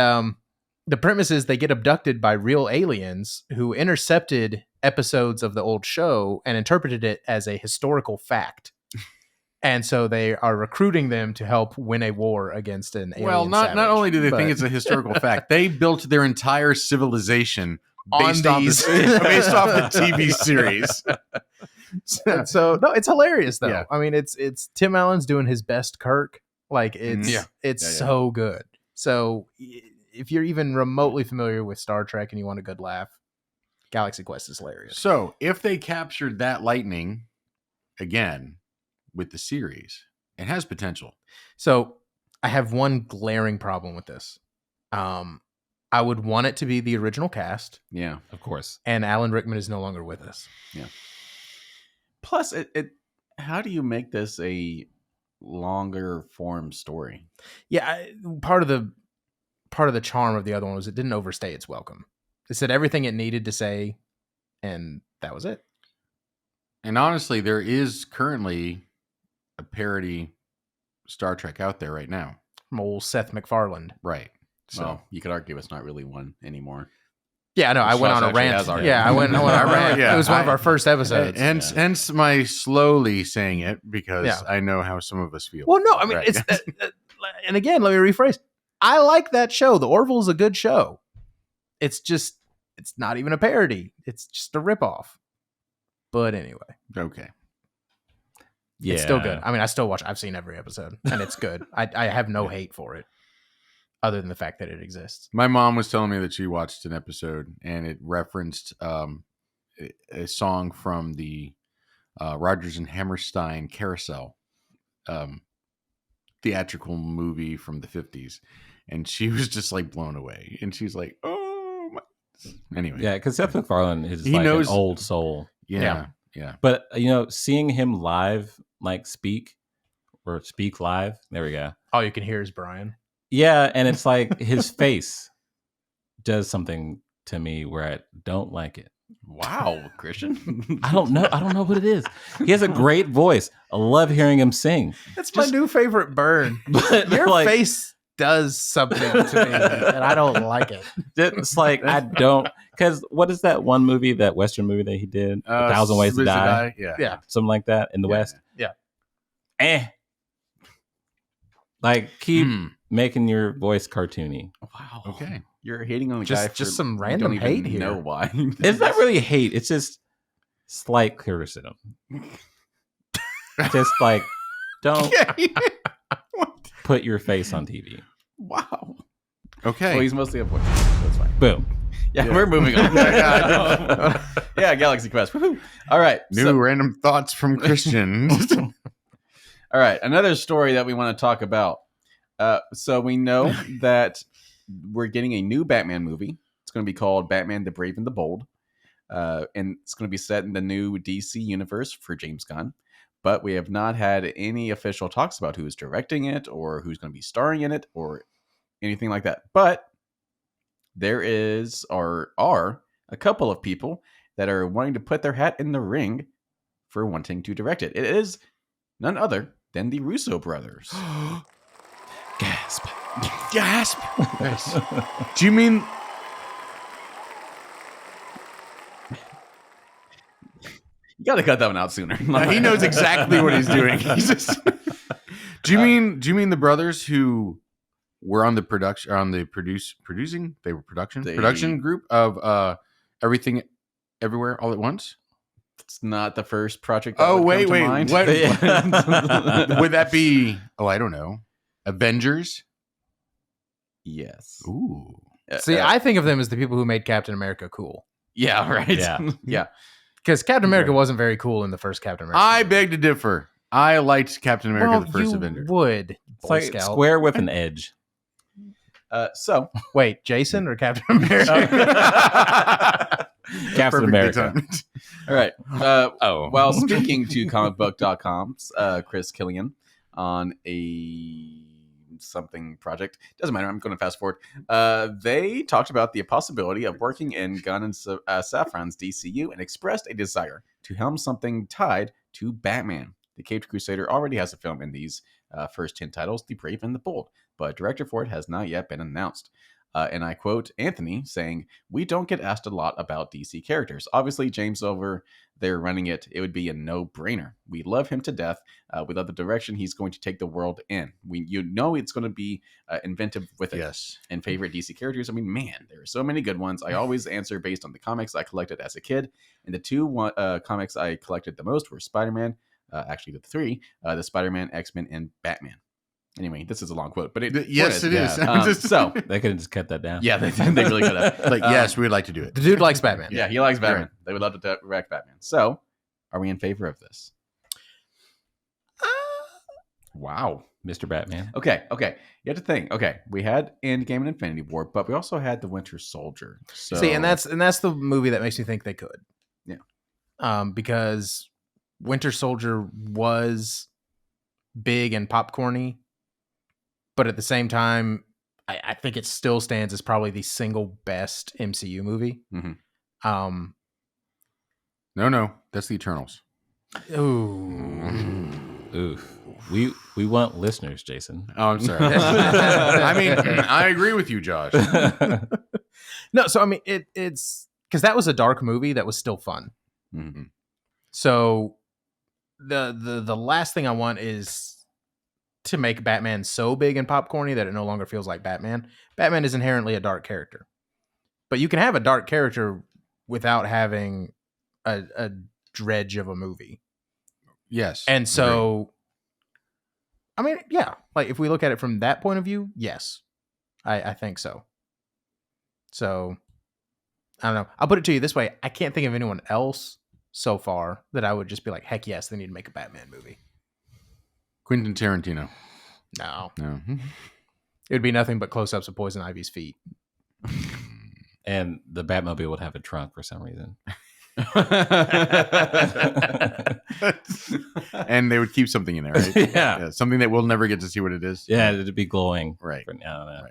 the premise is they get abducted by real aliens who intercepted episodes of the old show and interpreted it as a historical fact. And so they are recruiting them to help win a war against an alien Well, not savage. only do they But think it's a historical fact, they built their entire civilization On based off these. based off the TV series. so no, it's hilarious though. Yeah. I mean, it's Tim Allen's doing his best Kirk. Like it's Yeah. it's Yeah, yeah. so good. So if you're even remotely familiar with Star Trek and you want a good laugh, Galaxy Quest is hilarious. So, if they captured that lightning again with the series, it has potential. So I have one glaring problem with this. I would want it to be the original cast, Yeah. Of course. and Alan Rickman is no longer with us. Plus, it how do you make this a longer form story? Yeah, part of the charm of the other one was it didn't overstay its welcome. It said everything it needed to say, and that was it. And honestly, there is currently a parody Star Trek out there right now. From old Seth MacFarlane. Right. So, So you could argue it's not really one anymore. Yeah, I know. I went Josh on a actually rant. has already. Yeah, I went on a rant. Yeah, It was one of our first episodes. hence my slowly saying it, because Yeah. I know how some of us feel. Well, no, I mean, Right. it's and again, let me rephrase. I like that show. The Orville's a good show. It's not even a parody. It's just a ripoff. But anyway. Okay. Yeah. It's still good. I mean, I've seen every episode, and it's good. I have no hate for it, other than the fact that it exists. My mom was telling me that she watched an episode, and it referenced a song from the Rodgers and Hammerstein Carousel theatrical movie from the 50s. And she was just like blown away. And she's like, oh, my. Anyway. Yeah, because Seth MacFarlane is He like knows- an old soul. Yeah. But, seeing him live, like speak live, there we go. All you can hear is Brian. Yeah, and it's like his face does something to me where I don't like it. Wow, Christian. I don't know what it is. He has a great voice. I love hearing him sing. That's my new favorite burn. But Your like, face does something to me, and I don't like it. it's like I don't, because what is that one movie, that Western movie that he did, A Thousand Ways to Die, Yeah. something like that in the West. Yeah. Like keep making your voice cartoony. Wow. Okay. You're hating on the guy for just some you random don't even hate here. know why. It's not really hate. It's just slight criticism. Just like, don't put your face on TV. Wow. Okay. Well, he's mostly a voice. That's fine. Boom. Yeah, we're moving on. Yeah, Galaxy Quest. Woo-hoo. All right. New random thoughts from Christian. All right. Another story that we want to talk about. So we know that we're getting a new Batman movie. It's going to be called Batman the Brave and the Bold. And it's going to be set in the new DC universe for James Gunn. But we have not had any official talks about who's directing it or who's going to be starring in it or anything like that. But there are a couple of people that are wanting to put their hat in the ring for wanting to direct it. It is none other than the Russo brothers. Gasp. Gasp. Do you mean... You got to cut that one out sooner. He knows exactly what he's doing. He's just... Do you mean the brothers who were on the producing group of Everything Everywhere All at Once? It's not the first project. That Oh, would wait. come to mind. What would that be? Oh, I don't know. Avengers? Yes. Ooh. See, I think of them as the people who made Captain America cool. Yeah, right. Yeah. Yeah. Because Captain America wasn't very cool in the first Captain America. I beg to differ. I liked Captain America, the first you Avenger. would. It's Boy like Scout. square with an edge. So Wait, Jason or Captain America? Captain Perfectly America. timed. all right. Oh. While speaking to comicbook.com's Chris Killian on a something project, doesn't matter. I'm going to fast forward. They talked about the possibility of working in Gunn and Safran's DCU and expressed a desire to helm something tied to Batman. The Caped Crusader already has a film in these first 10 titles, The Brave and the Bold, but a director for it has not yet been announced. And I quote Anthony saying, "We don't get asked a lot about DC characters. Obviously, James over there running it, it would be a no-brainer. We love him to death. We love the direction he's going to take the world in. It's going to be inventive with it." Yes. And favorite DC characters, I mean, man, there are so many good ones. I always answer based on the comics I collected as a kid. And the two comics I collected the most were Spider-Man, actually the three, the Spider-Man, X-Men, and Batman. Anyway, this is a long quote, but Yes, it is. Yeah. So, They could have just cut that down. yeah, they really could have. Like, yes, we'd like to do it. The dude likes Batman. Yeah, he likes Batman. Right. They would love to direct Batman. So, are we in favor of this? Wow. Mr. Batman. Okay. You have to think. Okay, we had Endgame and Infinity War, but we also had The Winter Soldier. So, See, and that's the movie that makes me think they could. Yeah. Because Winter Soldier was big and popcorny, but at the same time, I think it still stands as probably the single best MCU movie. Mhm. No, that's the Eternals. Ooh. Oof. We want listeners, Jason. Oh, I'm sorry. I mean, I agree with you, Josh. No, so I mean, it's because that was a dark movie that was still fun. Mhm. So the last thing I want is to make Batman so big and popcorny that it no longer feels like Batman. Batman is inherently a dark character. But you can have a dark character without having a dredge of a movie. Yes. And so, I mean, yeah, like if we look at it from that point of view, yes, I think so. So, I don't know. I'll put it to you this way. I can't think of anyone else so far that I would just be like, heck yes, they need to make a Batman movie. Quentin Tarantino. No. It would be nothing but close-ups of Poison Ivy's feet. And the Batmobile would have a trunk for some reason. And they would keep something in there, right? Yeah. Something that we'll never get to see what it is. Yeah, it'd be glowing. Right. For now.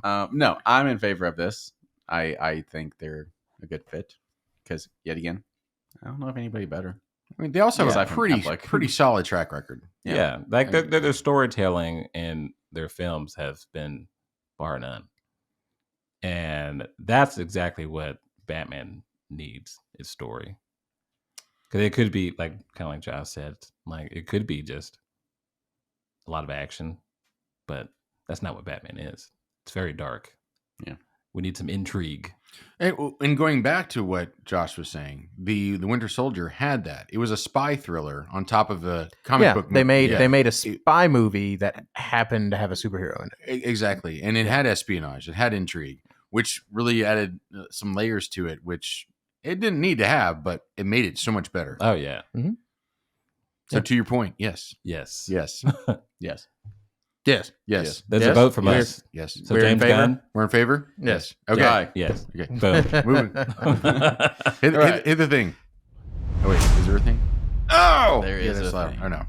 Right. No, I'm in favor of this. I think they're a good fit because, yet again, I don't know if anybody better. I mean, they also have Aside a from pretty Affleck. pretty solid track record. Yeah. Like their storytelling in their films has been bar none. And that's exactly what Batman needs, is story. Because it could be like kind of like Josh said, like it could be just a lot of action, but that's not what Batman is. It's very dark. Yeah. We need some intrigue. And going back to what Josh was saying, the Winter Soldier had that. It was a spy thriller on top of a comic book movie. They made a spy movie that happened to have a superhero in it. Exactly. And it had espionage. It had intrigue, which really added some layers to it, which it didn't need to have, but it made it so much better. Oh, yeah. Mm-hmm. So to your point, yes. Yes. Yes. Yes. Yes. Yes. There's a vote from Yes. us. Yes. So We're in James favor? Gunn? We're in favor? Yes. Okay. Aye. Yes. Okay. Boom. Moving. Hit, All right. hit the thing. Oh, wait. Is there a thing? Oh! There is that's a loud. thing. I know.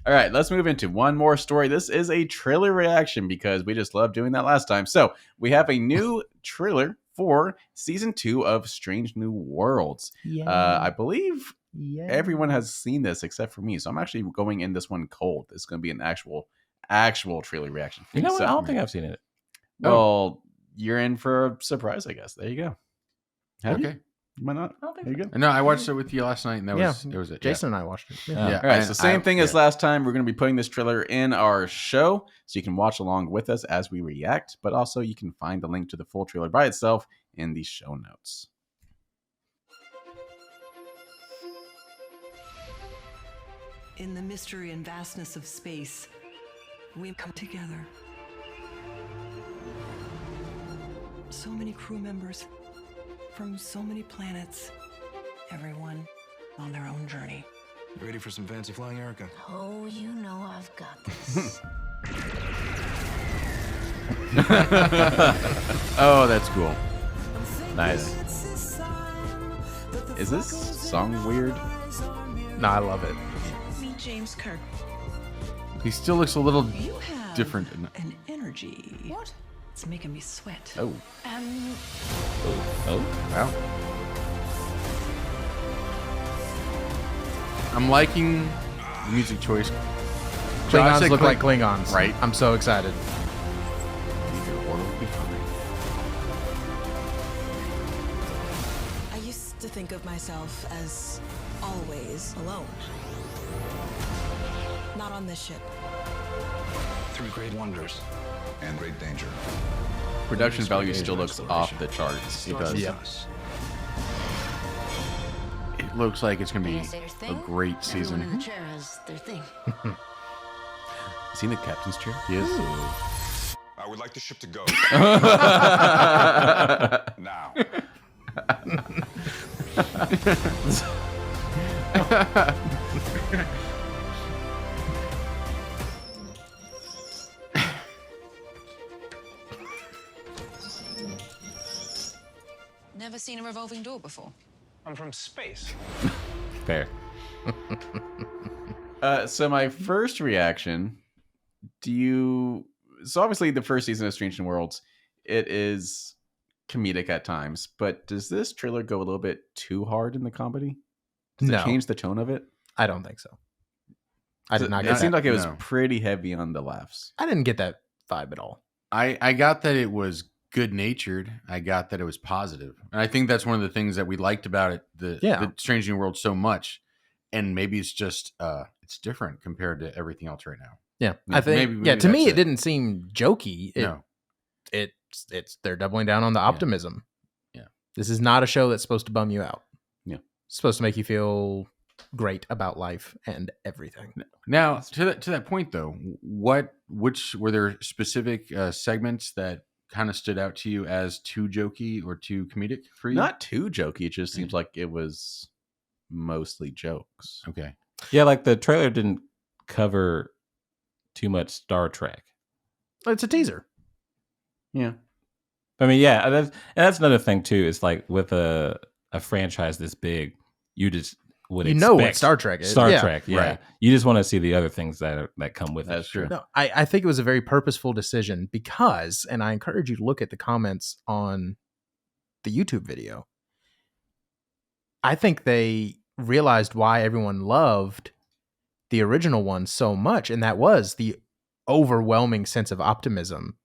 All right, let's move into one more story. This is a trailer reaction because we just loved doing that last time. So we have a new trailer for season 2 of Strange New Worlds. I believe everyone has seen this except for me. So I'm actually going in this one cold. It's going to be an actual trailer reaction. You know what? So, I don't think I've seen it. Well, you're in for a surprise, I guess. There you go. Have you? Okay. Why not? I don't think There you go. No, I watched it with you last night, and that was it. Jason and I watched it. Yeah. Yeah. All right, and so same thing as yeah. last time. We're going to be putting this trailer in our show so you can watch along with us as we react, but also you can find the link to the full trailer by itself in the show notes. In the mystery and vastness of space, we've come together. So many crew members from so many planets, everyone on their own journey. You ready for some fancy flying, Erica? Oh, you know I've got this. Oh, that's cool. Nice. Is this song weird? No, I love it. Meet James Kirk. He still looks a little You have different. an energy. What? It's making me sweat. Oh. Oh. Wow. I'm liking the music choice. Josh Klingons said look like Klingons. Right. I'm so excited. I used to think of myself as always alone. Not on this ship. Through great wonders and great danger. Production value still looks off the charts. It does. Yeah. It looks like it's going to be Has their a thing? great Everyone season. in the chair has their thing. Seen the captain's chair? He is. I would like the ship to go. Now. Never seen a revolving door before. I'm from space. Fair. So my first reaction, so obviously the first season of Strange New Worlds, it is comedic at times, but does this trailer go a little bit too hard in the comedy? Does No. it change the tone of it? I don't think so. I did not It get seemed that. like it was No. pretty heavy on the laughs. I didn't get that vibe at all. I got that it was good natured. I got that it was positive. And I think that's one of the things that we liked about it, the Strange New World so much. And maybe it's just it's different compared to everything else right now. Yeah, I think. maybe To me, that's it didn't seem jokey. No. It's they're doubling down on the optimism. Yeah. This is not a show that's supposed to bum you out. Yeah. It's supposed to make you feel great about life and everything. Now, to that point though, which were there specific segments that kind of stood out to you as too jokey or too comedic for you? Not too jokey. It just seems like it was mostly jokes. Okay. Yeah, like the trailer didn't cover too much Star Trek. It's a teaser. Yeah. I mean, yeah, that's another thing too. It's like with a franchise this big, you just would know what expect Star Trek is. Star Yeah. Trek, yeah. Right. You just want to see the other things that come with That's it. true. No, I think it was a very purposeful decision because, and I encourage you to look at the comments on the YouTube video. I think they realized why everyone loved the original one so much, and that was the overwhelming sense of optimism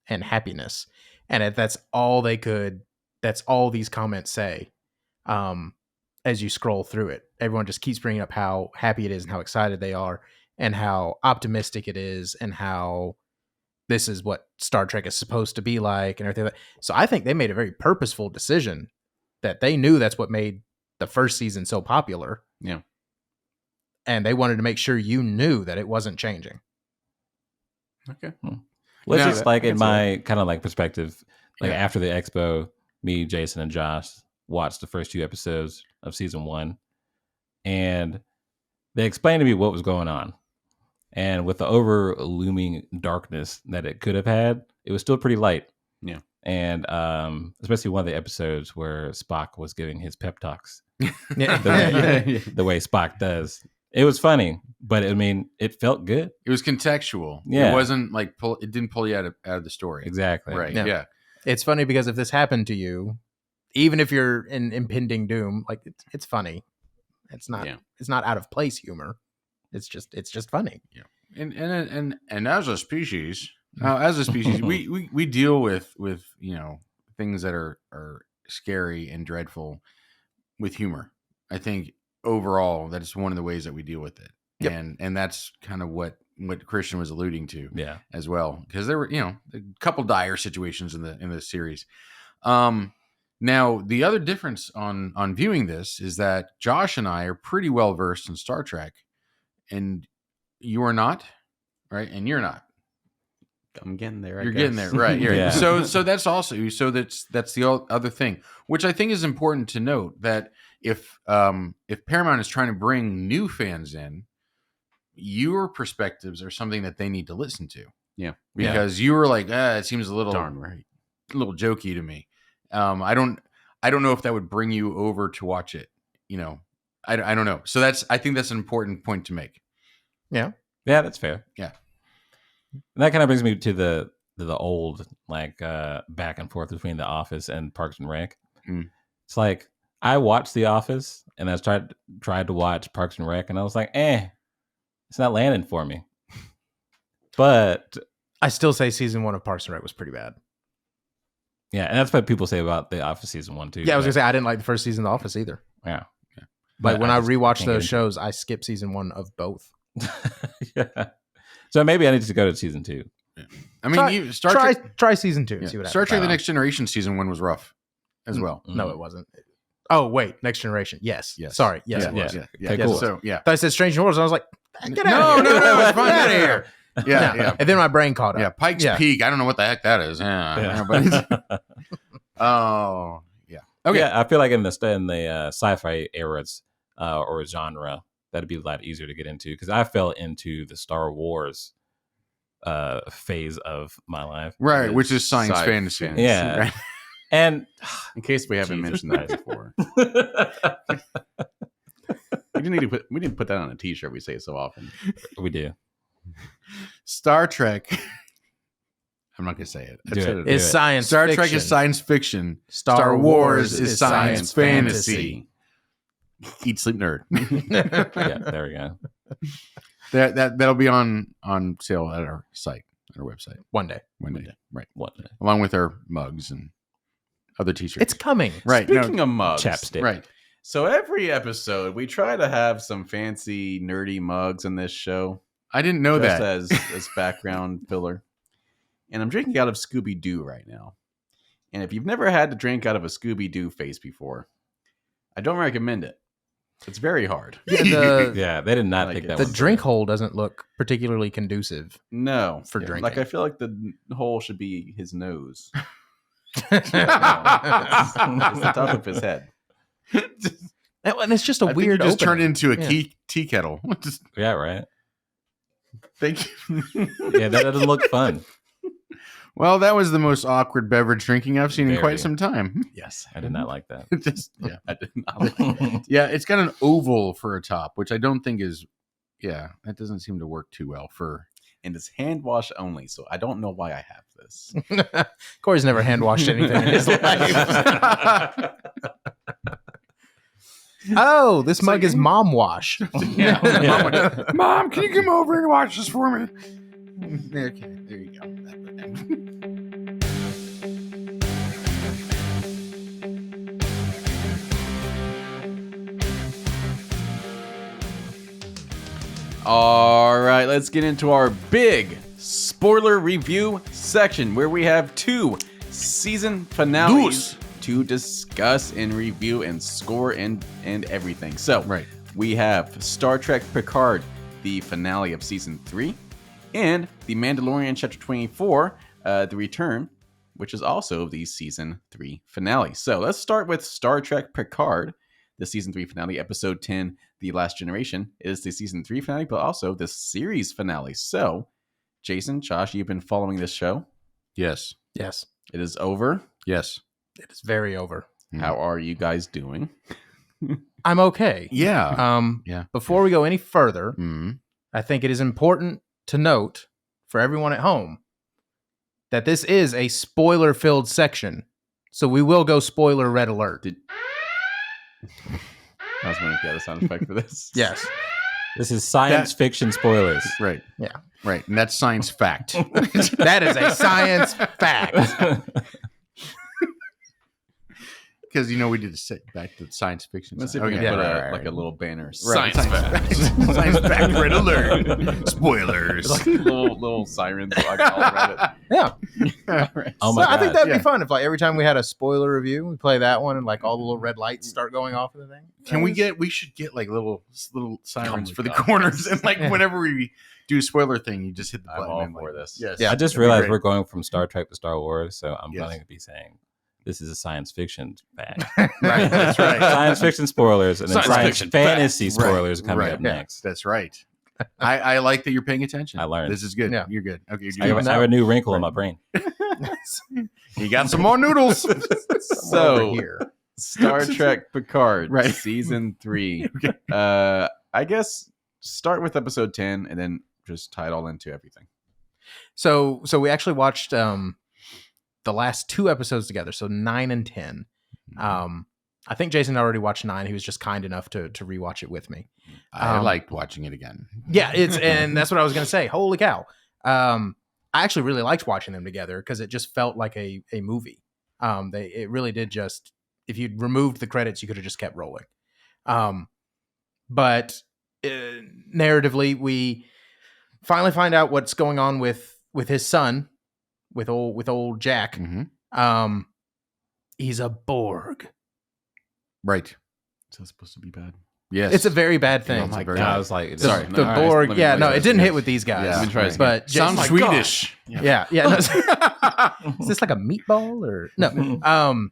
and happiness. And that's all these comments say. As you scroll through it, everyone just keeps bringing up how happy it is and how excited they are and how optimistic it is and how this is what Star Trek is supposed to be like and everything. So I think they made a very purposeful decision that they knew that's what made the first season so popular. Yeah. Hmm. And they wanted to make sure you knew that it wasn't changing. Okay. Well, it's Yeah, just like I in can see my kind of like perspective, like Yeah. after the expo, me, Jason, and Josh watched the first 2 episodes of season 1, and they explained to me what was going on. And with the over looming darkness that it could have had, it was still pretty light. Yeah. And especially one of the episodes where Spock was giving his pep talks, Yeah. the way Spock does. It was funny, but I mean, it felt good. It was contextual. Yeah. It wasn't like it didn't pull you out of the story. Exactly. Right. Yeah. Yeah. It's funny because if this happened to you, even if you're in impending doom, like it's funny. It's not out of place humor. It's just funny. And as a species, we deal with things that are scary and dreadful with humor. I think overall that's one of the ways that we deal with it. Yep. And that's kind of what Christian was alluding to Yeah. as well, because there were a couple dire situations in the series. Now the other difference on viewing this is that Josh and I are pretty well versed in Star Trek, and you are not, right? And you're not. I'm getting there. You're getting there, right? Yeah. So that's also that's the other thing, which I think is important to note, that if Paramount is trying to bring new fans in, your perspectives are something that they need to listen to. Yeah. Because you were like, it seems a little Darn right. a little jokey to me. I don't know if that would bring you over to watch it. I don't know. So I think that's an important point to make. Yeah. Yeah, that's fair. Yeah. And that kind of brings me to the old back and forth between The Office and Parks and Rec. Mm. It's like I watched The Office and I tried to watch Parks and Rec, and I was like, it's not landing for me. But I still say season 1 of Parks and Rec was pretty bad. yeah, and that's what people say about The Office season 1 too. Yeah, I was gonna say I didn't like the first season of The Office either. Yeah. But when I just rewatch can't those get shows, I skip season 1 of both. yeah. So maybe I need to go to season 2. I mean, try season 2 and yeah. see what happens. Star Trek: The Next Generation season 1 was rough as well. No, it wasn't. Oh wait, Next Generation. Yes. Yes. Sorry. Yes, Yeah. it was. Yeah. Okay, Yes, cool. So yeah. I said Strange New Worlds. And I was like, get No, out of here. it's fine. Get Get out of here. Yeah. No. Yeah. And then my brain caught up. Yeah. Pike's Yeah. Peak. I don't know what the heck that is. Yeah. But oh yeah. Okay. Yeah, I feel like in the sci-fi eras or genre, that'd be a lot easier to get into, because I fell into the Star Wars phase of my life. Right, which is science Sci- fantasy. fantasy. Yeah. Right. And In case we haven't Jesus mentioned that Christ. before, we didn't put that on a T-shirt. We say it so often. we do. Star Trek. I'm not gonna say it. Do it. Is science Star fiction. Trek is science fiction. Star Wars Wars is is science science fantasy. Eat, sleep, nerd. Yeah, there we go. That'll be on sale at our site, at our website One day. one day. Right, What? along with our mugs and other T-shirts. It's coming. right. Speaking of mugs, Chapstick. Right. So every episode, we try to have some fancy, nerdy mugs in this show. I didn't know just that. as background filler. And I'm drinking out of Scooby-Doo right now. And if you've never had to drink out of a Scooby-Doo face before, I don't recommend it. It's very hard. Yeah, they did not Like pick it. that The one. drink hole doesn't look particularly conducive. No. For drinking. Like, I feel like the hole should be his nose. and It's the top of his head. it's just a I think weird you just turned opening. into a Yeah. tea kettle. Just, Yeah, right. thank you. Yeah, that doesn't look fun. Well, that was the most awkward beverage drinking I've seen in Very. quite some time. Yes. I did not like that. Just, yeah. I did not like it. Yeah, it's got an oval for a top, which I don't think is. Yeah, that doesn't seem to work too well for. And it's hand wash only, so I don't know why I have this. Corey's never hand washed anything in his life. Oh, this mug is mom wash. Yeah. Mom, can you come over and watch this for me? Okay, there you go. All right, let's get into our big spoiler review section where we have 2 season finales to discuss and review and score and everything. So, we have Star Trek Picard, the finale of season 3, and The Mandalorian Chapter 24, The Return, which is also the season 3 finale. So, let's start with Star Trek Picard. The season 3 finale, episode 10, The Last Generation, is the season 3 finale, but also the series finale. So, Jason, Josh, you've been following this show. Yes. Yes. It is over. Yes. It is very over. How are you guys doing? I'm okay. Yeah. Yeah. Before we go any further, Mhm. I think it is important to note for everyone at home that this is a spoiler-filled section. So we will go spoiler red alert. I was going to get a sound effect for this. Yes. This is science fiction spoilers. Right. Yeah. Right. And that's science fact. That is a science fact. Because, we did sit back to science fiction. Let's see side. if we can Okay. put like a little banner. Right. Science fact. Science fact red alert. Spoilers. Like little sirens like all around it. Yeah. Right. Oh So my I think God. that'd be fun if like every time we had a spoiler review, we play that one and like all the little red lights start going off of the thing. We should get like little sirens my for the God. corners. And like Yeah. whenever we do a spoiler thing, you just hit the I'm button. all and, for like, this. Yes. Yeah. I just that'd be realized great. we're going from Star Trek to Star Wars, so I'm Yes. going to be saying this is a science fiction fact. Right. That's right. Science fiction spoilers and then Science science fiction fantasy facts. spoilers Right. coming Right. up Yeah. next. That's right. I like that you're paying attention. I learned. This is good. Yeah. You're good. Okay. I have a new wrinkle in my brain. You got some more noodles. Over So, here. Star Trek Picard, Right. season 3. Okay. I guess start with episode 10 and then just tie it all into everything. So we actually watched the last 2 episodes together, so 9 and 10. I think Jason already watched 9. He was just kind enough to rewatch it with me. I liked watching it again. Yeah, and that's what I was gonna say. Holy cow! I actually really liked watching them together because it just felt like a movie. It really did just. If you'd removed the credits, you could have just kept rolling. But narratively, we finally find out what's going on with his son, with old Jack. Mm-hmm. He's a Borg. Right. Is that supposed to be bad? Yes. It's a very bad thing. Oh my Yeah, God. I was like, Sorry. The all right, Borg. let me- Yeah, let me no, try it this didn't again. hit with these guys. Yeah. Let me try this But Sounds Jason- Swedish. Yeah. No, is this like a meatball or no?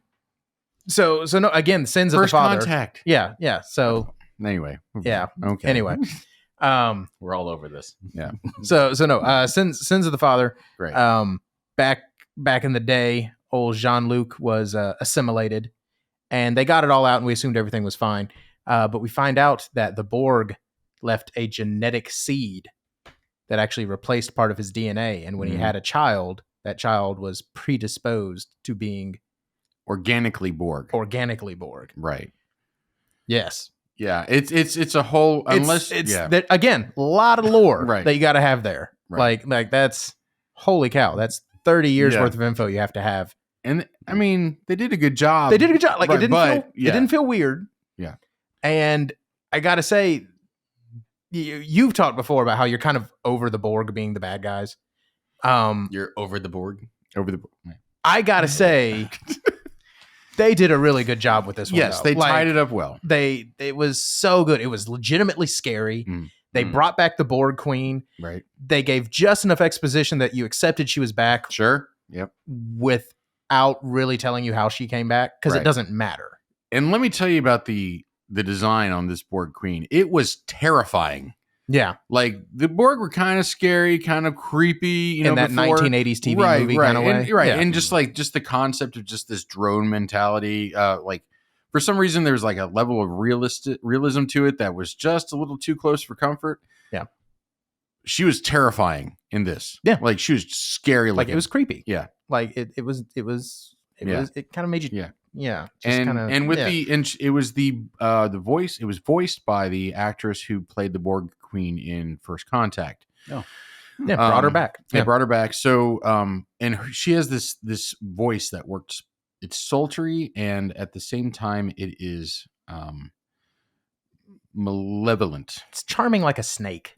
So no. Again, sins of the First father. contact. Yeah. So Anyway. yeah. Okay. Anyway. We're all over this. Yeah. So no. Sins of the father. Great. Back in the day, old Jean-Luc was assimilated, and they got it all out, and we assumed everything was fine. But we find out that the Borg left a genetic seed that actually replaced part of his DNA, and when he had a child, that child was predisposed to being Organically Borg. organically Borg. Right. Yes. Yeah. It's a whole unless it's yeah. that, again, a lot of lore Right. that you got to have there. Right. Like that's holy cow. That's 30 years Yeah. worth of info you have to have. And I mean, they did a good job. They did a good job. Like Right, it but, didn't feel weird. Yeah. And I gotta say, you've talked before about how you're kind of over the Borg being the bad guys. You're over the board. Over the I gotta say, they did a really good job with this one. yes, though. they Like, tied it up well. It was so good. It was legitimately scary. They Mm. brought back the Borg Queen. Right. They gave just enough exposition that you accepted she was back Sure. Yep. without really telling you how she came back, because Right. it doesn't matter. And let me tell you about the design on this Borg Queen. It was terrifying. Yeah, Like the Borg were kind of scary, kind of creepy, you know, in that before. 1980s TV right, movie right, kind of way. and, right, Yeah. and just the concept of just this drone mentality. Like for some reason, there's like a level of realism to it that was just a little too close for comfort. Yeah. She was terrifying in this. Yeah. Like she was scary. Like it was creepy. Yeah. Like it kind of made you. Yeah. Yeah. It was the voice. It was voiced by the actress who played the Borg Queen in First Contact. Oh. Yeah, brought her back. They brought her back. So, she has this voice that works. It's sultry, and at the same time, it is malevolent. It's charming like a snake.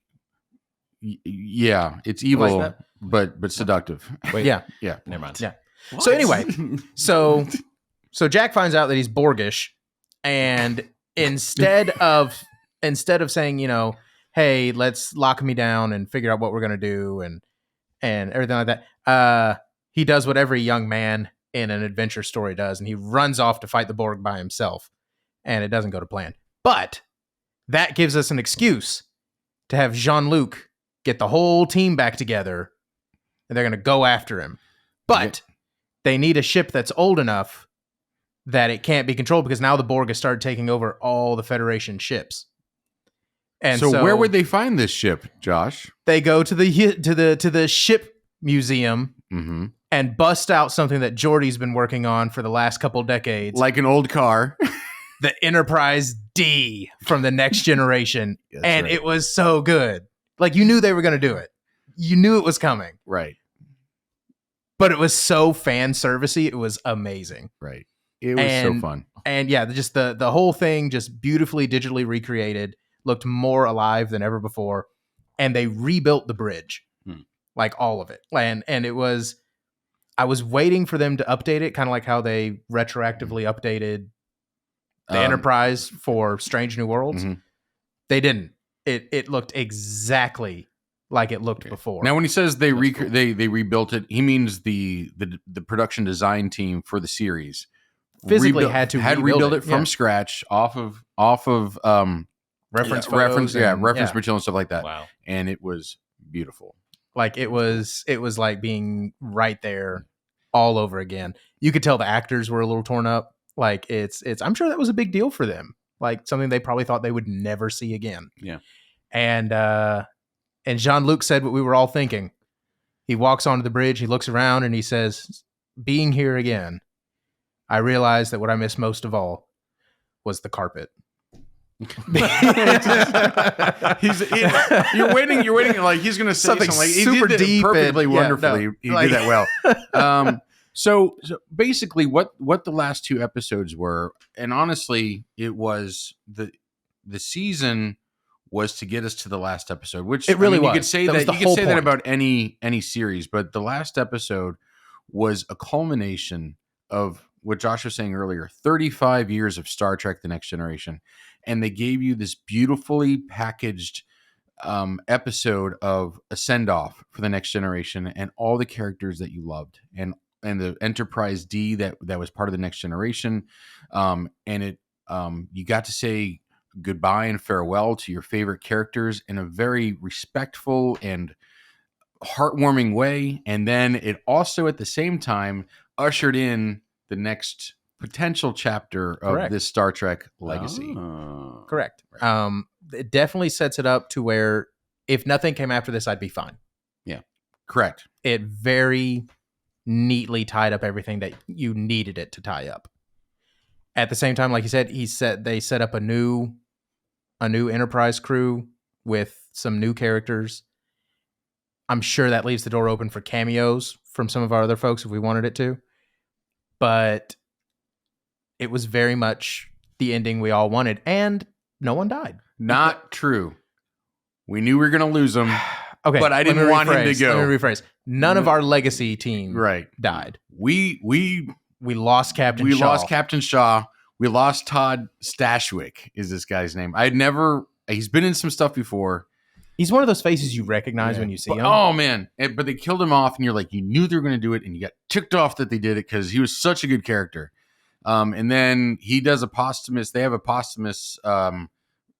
Yeah, it's evil, Like but seductive. Wait, Yeah. Yeah, never mind. Yeah. So anyway, so Jack finds out that he's Borgish, and instead of saying, you know, hey, let's lock me down and figure out what we're gonna do and everything like that, he does what every young man in an adventure story does, and he runs off to fight the Borg by himself, and it doesn't go to plan. But that gives us an excuse to have Jean-Luc get the whole team back together, and they're gonna go after him. But they need a ship that's old enough that it can't be controlled, because now the Borg has started taking over all the Federation ships. And so where would they find this ship, Josh? They go to the ship museum Mm-hmm. and bust out something that Geordi's been working on for the last couple decades, Like an old car. the Enterprise D from the Next Generation. That's And right. it was so good. Like, you knew they were going to do it. You knew it was coming. Right. But it was so fan servicey. It was amazing. Right. It was so fun. And yeah, just the whole thing just beautifully digitally recreated, looked more alive than ever before. And they rebuilt the bridge, like all of it. And it was, I was waiting for them to update it, kind of like how they retroactively updated the Enterprise for Strange New Worlds. Mhm. They didn't. It looked exactly like it looked before. Now, when he says they rebuilt it, he means the production design team for the series Physically had to rebuild it from yeah. scratch off of reference reference photos material and stuff like that. Wow. And it was beautiful. Like it was like being right there all over again. You could tell the actors were a little torn up. Like it's I'm sure that was a big deal for them. Like something they probably thought they would never see again. Yeah. And Jean-Luc said what we were all thinking. He walks onto the bridge, he looks around, and he says, "Being here again, I realized that what I missed most of all was the carpet." You're waiting like he's going to say something like he super did it deep perfectly and, wonderfully. no, He like- did that well. So basically, what the last two episodes were, and honestly, it was the season was to get us to the last episode, which It really you was. could say That was that the you could whole say that point. about any series, but the last episode was a culmination of what Josh was saying earlier, 35 years of Star Trek: The Next Generation. And they gave you this beautifully packaged episode of a send-off for the Next Generation and all the characters that you loved and the Enterprise D that was part of the Next Generation. And it you got to say goodbye and farewell to your favorite characters in a very respectful and heartwarming way. And then it also at the same time ushered in the next potential chapter of Correct. this Star Trek legacy. Oh. Correct. It definitely sets it up to where if nothing came after this, I'd be fine. Correct. It very neatly tied up everything that you needed it to tie up. At the same time, like he said they set up a new Enterprise crew with some new characters. I'm sure that leaves the door open for cameos from some of our other folks if we wanted it to. But it was very much the ending we all wanted, and no one died. Not true. We knew we were going to lose him. Okay, but I didn't want him to go. Let me rephrase. None of our legacy team died. We lost Captain Shaw. We lost Captain Shaw. We lost Todd Stashwick is this guy's name. He's been in some stuff before. He's one of those faces you recognize when you see him. Oh, man. But they killed him off, and you're like, you knew they were going to do it, and you got ticked off that they did it because he was such a good character. And then he does they have a posthumous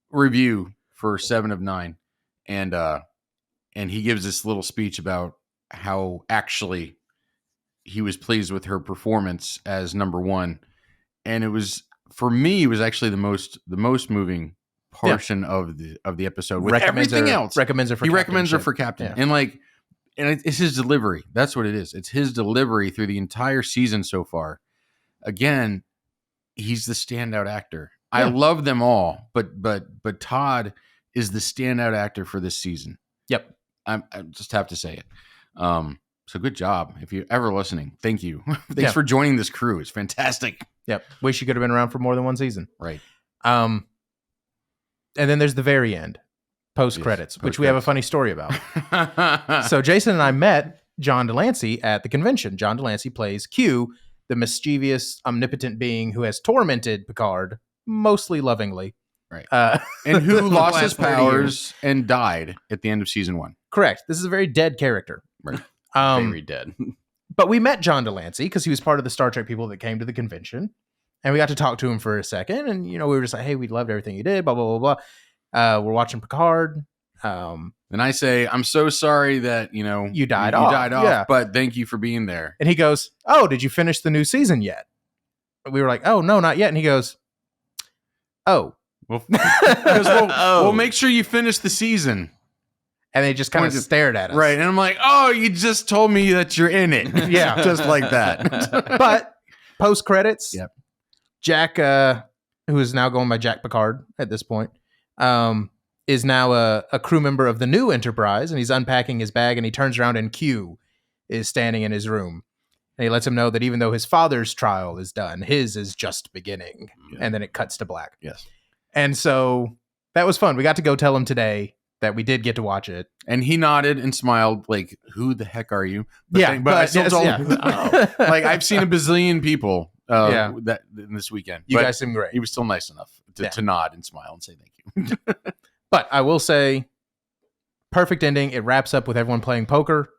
review for 7 of 9. And he gives this little speech about how actually he was pleased with her performance as number 1. And it was, for me, it was actually the most moving portion of the episode. With everything else, recommends her for captain. Yeah. And it's his delivery. That's what it is. It's his delivery through the entire season so far. Again, he's the standout actor. Yeah. I love them all, but Todd is the standout actor for this season. Yep. I just have to say it. So good job. If you're ever listening, thank you. Thanks for joining this crew. It's fantastic. Yep. Wish you could have been around for more than one season. Right. And then there's the very end, post credits, which we have a funny story about. So Jason and I met John Delancey at the convention. John Delancey plays Q, the mischievous, omnipotent being who has tormented Picard, mostly lovingly. Right. And who lost his powers and died at the end of season 1. Correct. This is a very dead character. Right. Very dead. But we met John Delancey because he was part of the Star Trek people that came to the convention. And we got to talk to him for a second. And, we were just like, hey, we loved everything you did, blah, blah, blah, blah. We're watching Picard. And I say, I'm so sorry that, you died off. But thank you for being there. And he goes, oh, did you finish the new season yet? We were like, oh, no, not yet. And he goes, oh. Well, make sure you finish the season. And they just kind of stared at us. Right. And I'm like, oh, you just told me that you're in it. Yeah. Just like that. But post credits, yep. Jack, who is now going by Jack Picard at this point, is now a crew member of the new Enterprise, and he's unpacking his bag, and he turns around, and Q is standing in his room. And he lets him know that even though his father's trial is done, his is just beginning. Yeah. And then it cuts to black. Yes. And so that was fun. We got to go tell him today that we did get to watch it. And he nodded and smiled like, who the heck are you? But I still told him, like, I've seen a bazillion people that this weekend. You guys seem great. He was still nice enough to nod and smile and say thank you. But I will say, perfect ending. It wraps up with everyone playing poker,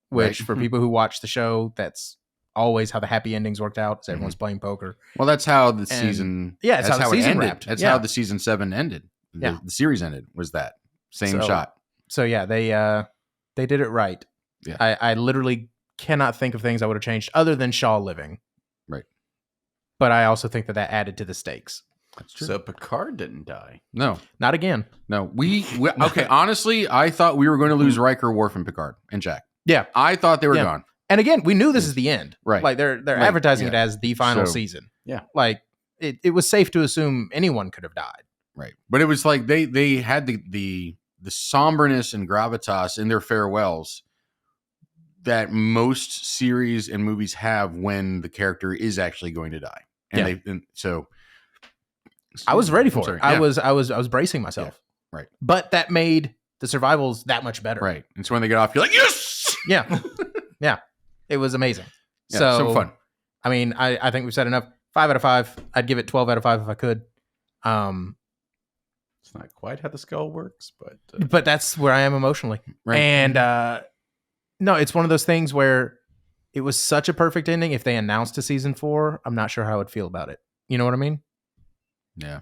which for people who watch the show, that's always how the happy endings worked out. Is everyone's playing poker. Well, that's how the season. Yeah, that's how the season wrapped. That's how the season 7 ended. The series ended. Was that same shot? So yeah, they did it right. Yeah, I literally cannot think of things I would have changed other than Shaw living. Right. But I also think that added to the stakes. That's true. So Picard didn't die. No, not again. No, we okay. Honestly, I thought we were going to lose Riker, Worf, and Picard and Jack. Yeah, I thought they were gone. And again, we knew this is the end. Right. Like they're advertising it as the final season. Yeah. Like it was safe to assume anyone could have died. Right. But it was like they had the somberness and gravitas in their farewells that most series and movies have when the character is actually going to die. And so I was ready for it. I was bracing myself. Yeah. Right. But that made the survivals that much better. Right. And so when they get off, you're like, yes! Yeah. Yeah. It was amazing. Yeah, so fun. I mean, I think we've said enough. 5 out of 5. I'd give it 12 out of 5 if I could. It's not quite how the skull works, but that's where I am emotionally. Right. And no, it's one of those things where it was such a perfect ending. If they announced a season 4, I'm not sure how I would feel about it. You know what I mean? Yeah.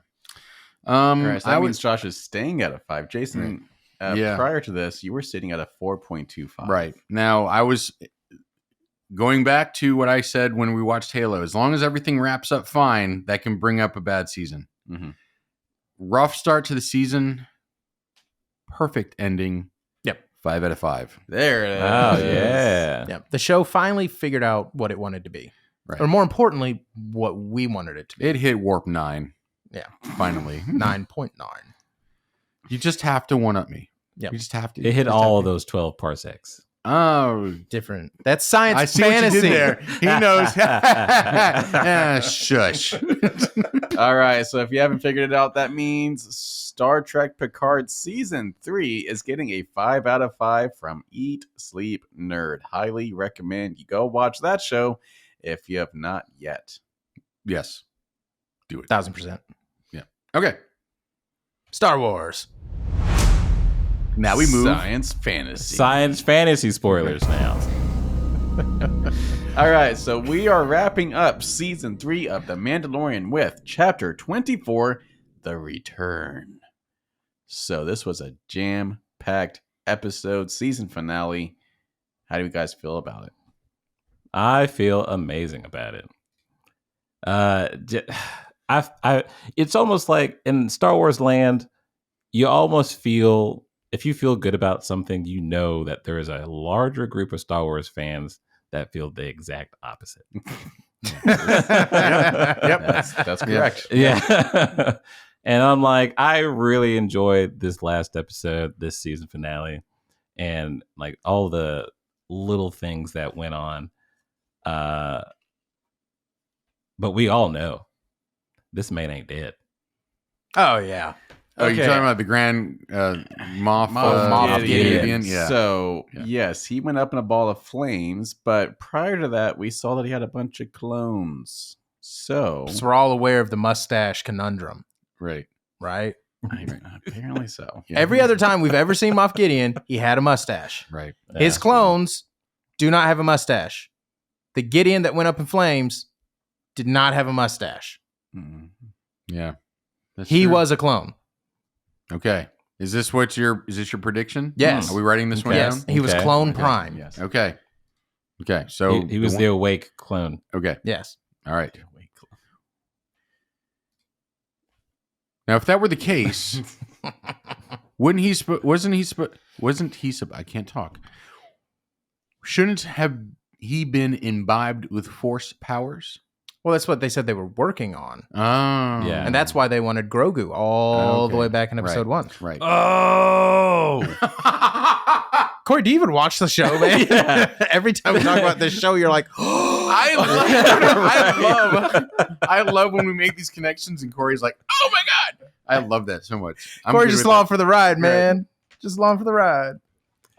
Right, so that means Josh is staying at a 5. Jason, prior to this, you were sitting at a 4.25. Right. Now, I was going back to what I said when we watched Halo. As long as everything wraps up fine, that can bring up a bad season. Mm-hmm. Rough start to the season. Perfect ending. Yep. 5 out of 5. There it is. Oh, yeah. Yep. The show finally figured out what it wanted to be. Right. Or more importantly, what we wanted it to be. It hit warp 9. Yeah. Finally. 9.9. You just have to one-up me. Yep. You just have to. It hit all of those 12 parsecs. Oh, Different. That's science I see fantasy. what you did there. He knows. Shush. All right, so if you haven't figured it out, that means Star Trek Picard Season 3 is getting a 5 out of 5 from Eat, Sleep, Nerd. Highly recommend you go watch that show if you have not yet. Yes. Do it. 1000%. Yeah. Okay. Star Wars. Now we move. Science fantasy. Science fantasy spoilers now. All right, so we are wrapping up Season 3 of The Mandalorian with Chapter 24, The Return. So this was a jam-packed episode, season finale. How do you guys feel about it? I feel amazing about it. It's almost like in Star Wars land, you almost feel, if you feel good about something, you know that there is a larger group of Star Wars fans that feel the exact opposite. Yep. That's correct. Yeah. And I'm like, I really enjoyed this last episode, this season finale, and like all the little things that went on. But we all know this man ain't dead. Oh, yeah. Oh, Okay. you're talking about the Grand Moff Moff Gideon? Yeah. So, Yeah. yes, he went up in a ball of flames, but prior to that, we saw that he had a bunch of clones. So we're all aware of the mustache conundrum, Right. right? apparently so. Yeah. Every other time we've ever seen Moff Gideon, he had a mustache. Right. His Yeah. clones do not have a mustache. The Gideon that went up in flames did not have a mustache. Mhm. Yeah. That's He true. was a clone. Okay. Is this your prediction? Yes. Are we writing this one Yes, down? he was Okay. Clone Okay. Prime. Yes. Okay. Okay. So He was the awake clone. Okay. Yes. All right. Now, if that were the case, wasn't he I can't talk. Shouldn't have he been imbibed with force powers? Well, that's what they said they were working on. Oh. Yeah. And that's why they wanted Grogu all the Okay. way back in episode 1. Right. Oh. Corey, do you even watch the show, man? Yeah. Every time we talk about this show, you're like, I love when we make these connections and Corey's like, oh my God. I love that so much. I'm Corey's good just with along that. for the ride, man. Just along for the ride.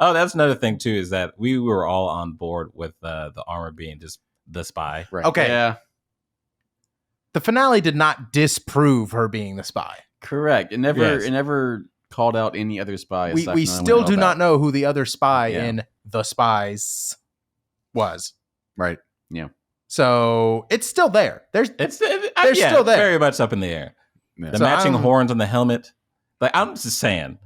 Oh, that's another thing too, is that we were all on board with the armor being just the spy. Right. Okay. Yeah, The finale did not disprove her being the spy. correct. It never Yes. it never called out any other spy. We aside from the one still we do know not about. know who the other spy Yeah. in The Spies was. Right. So it's still there. They're They're still there. Very much up in the air. Yeah. The So matching I'm- horns on the helmet. Like, I'm just saying,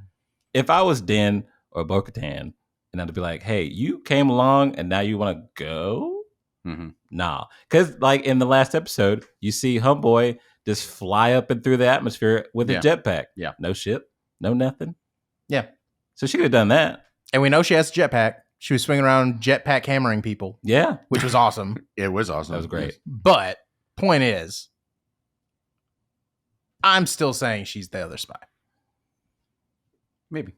if I was Din or Bo-Katan, and I'd be like, hey, you came along and now you want to go? Mhm. Nah. Because, like, in the last episode, you see Homeboy just fly up and through the atmosphere with a jetpack. Yeah. No ship, no nothing. Yeah. So she could have done that. and we know she has a jetpack. She was swinging around jetpack hammering people, Yeah. which was awesome. It was awesome. That was great. But point is, I'm still saying she's the other spy. Maybe.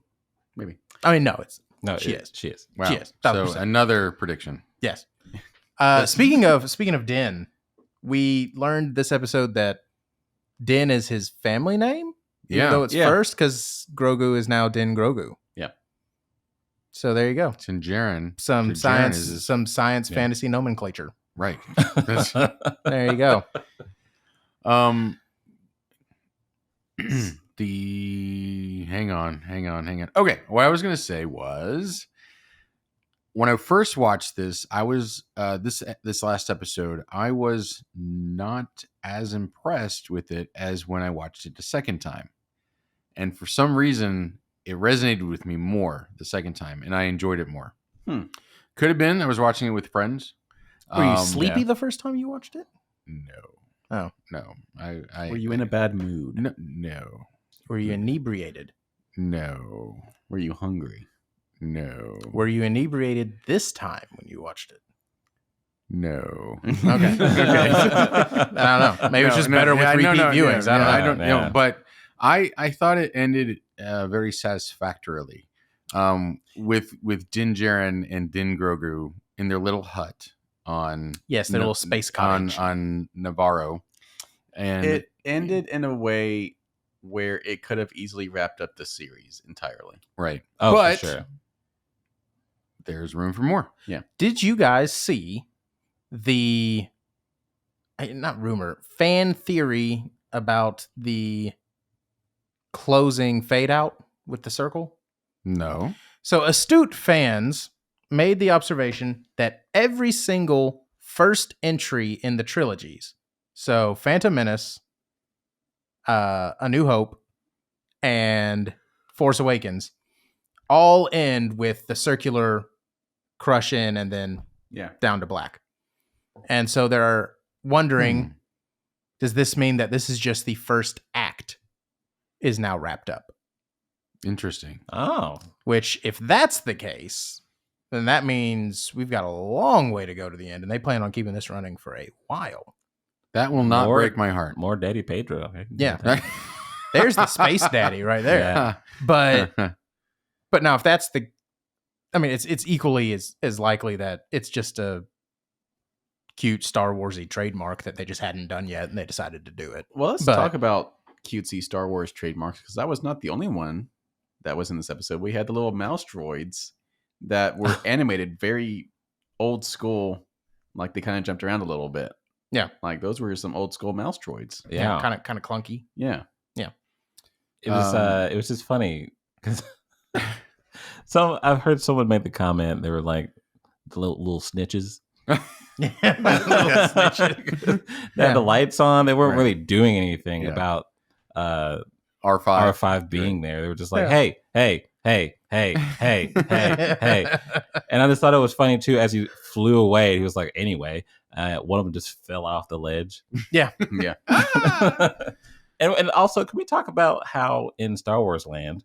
I mean, no, it's No, She is. She is. Wow. She is. So 1000%. another prediction. yes. Speaking of Din, we learned this episode that Din is his family name. Even though it's Yeah. first, because Grogu is now Din Grogu. Yeah. So there you go. Sinjaren. Some Sinjaren science, is his- some science Yeah. fantasy nomenclature. Right. That's- There you go. Hang on. Okay, what I was gonna say was when I first watched this, I was this last episode, I was not as impressed with it as when I watched it the second time. And for some reason, it resonated with me more the second time, and I enjoyed it more. Could have been I was watching it with friends. Were you sleepy yeah. the first time you watched it? No. Oh. No. I Were you in a bad mood? No. Were you inebriated? No. Were you hungry? No. Were you inebriated this time when you watched it? No. Okay. Okay. I don't know. Maybe it's just better with repeat viewings. I don't know. I don't Yeah. know. But I thought it ended very satisfactorily. with Din Djarin and Din Grogu in their little hut on Yes, their little space cottage on Navarro, and It ended in a way where it could have easily wrapped up the series entirely. right. Oh, but for sure. there's room for more. Did you guys see the not rumor, fan theory about the closing fade out with the circle? No. So astute fans made the observation that every single first entry in the trilogies, so Phantom Menace, A New Hope, and Force Awakens, all end with the circular crush in and then down to black. And so they're wondering, does this mean that this is just the first act is now wrapped up? Interesting. Oh, Which, if that's the case, then that means we've got a long way to go to the end, and they plan on keeping this running for a while. That will not More- break my heart. more Daddy Pedro. Yeah. There's the space daddy right there. Yeah. But now, if that's the, I mean, it's equally as likely that it's just a cute Star Warsy trademark that they just hadn't done yet, and they decided to do it. Well, let's But- talk about cutesy Star Wars trademarks, because that was not the only one that was in this episode. We had the little mouse droids that were animated very old school, like they kind of jumped around a little bit. Yeah. Like those were some old school mouse droids. Yeah. kind of clunky. Yeah. It was just funny because I've heard someone make the comment, they were like the little snitches. They had the lights on. They weren't Right. really doing anything Yeah. about R5. R5 being there. They were just like, hey, hey, hey, hey, hey, hey, hey. And I just thought it was funny too. As he flew away, he was like, anyway, one of them just fell off the ledge. Yeah. Yeah. And also, can we talk about how in Star Wars land,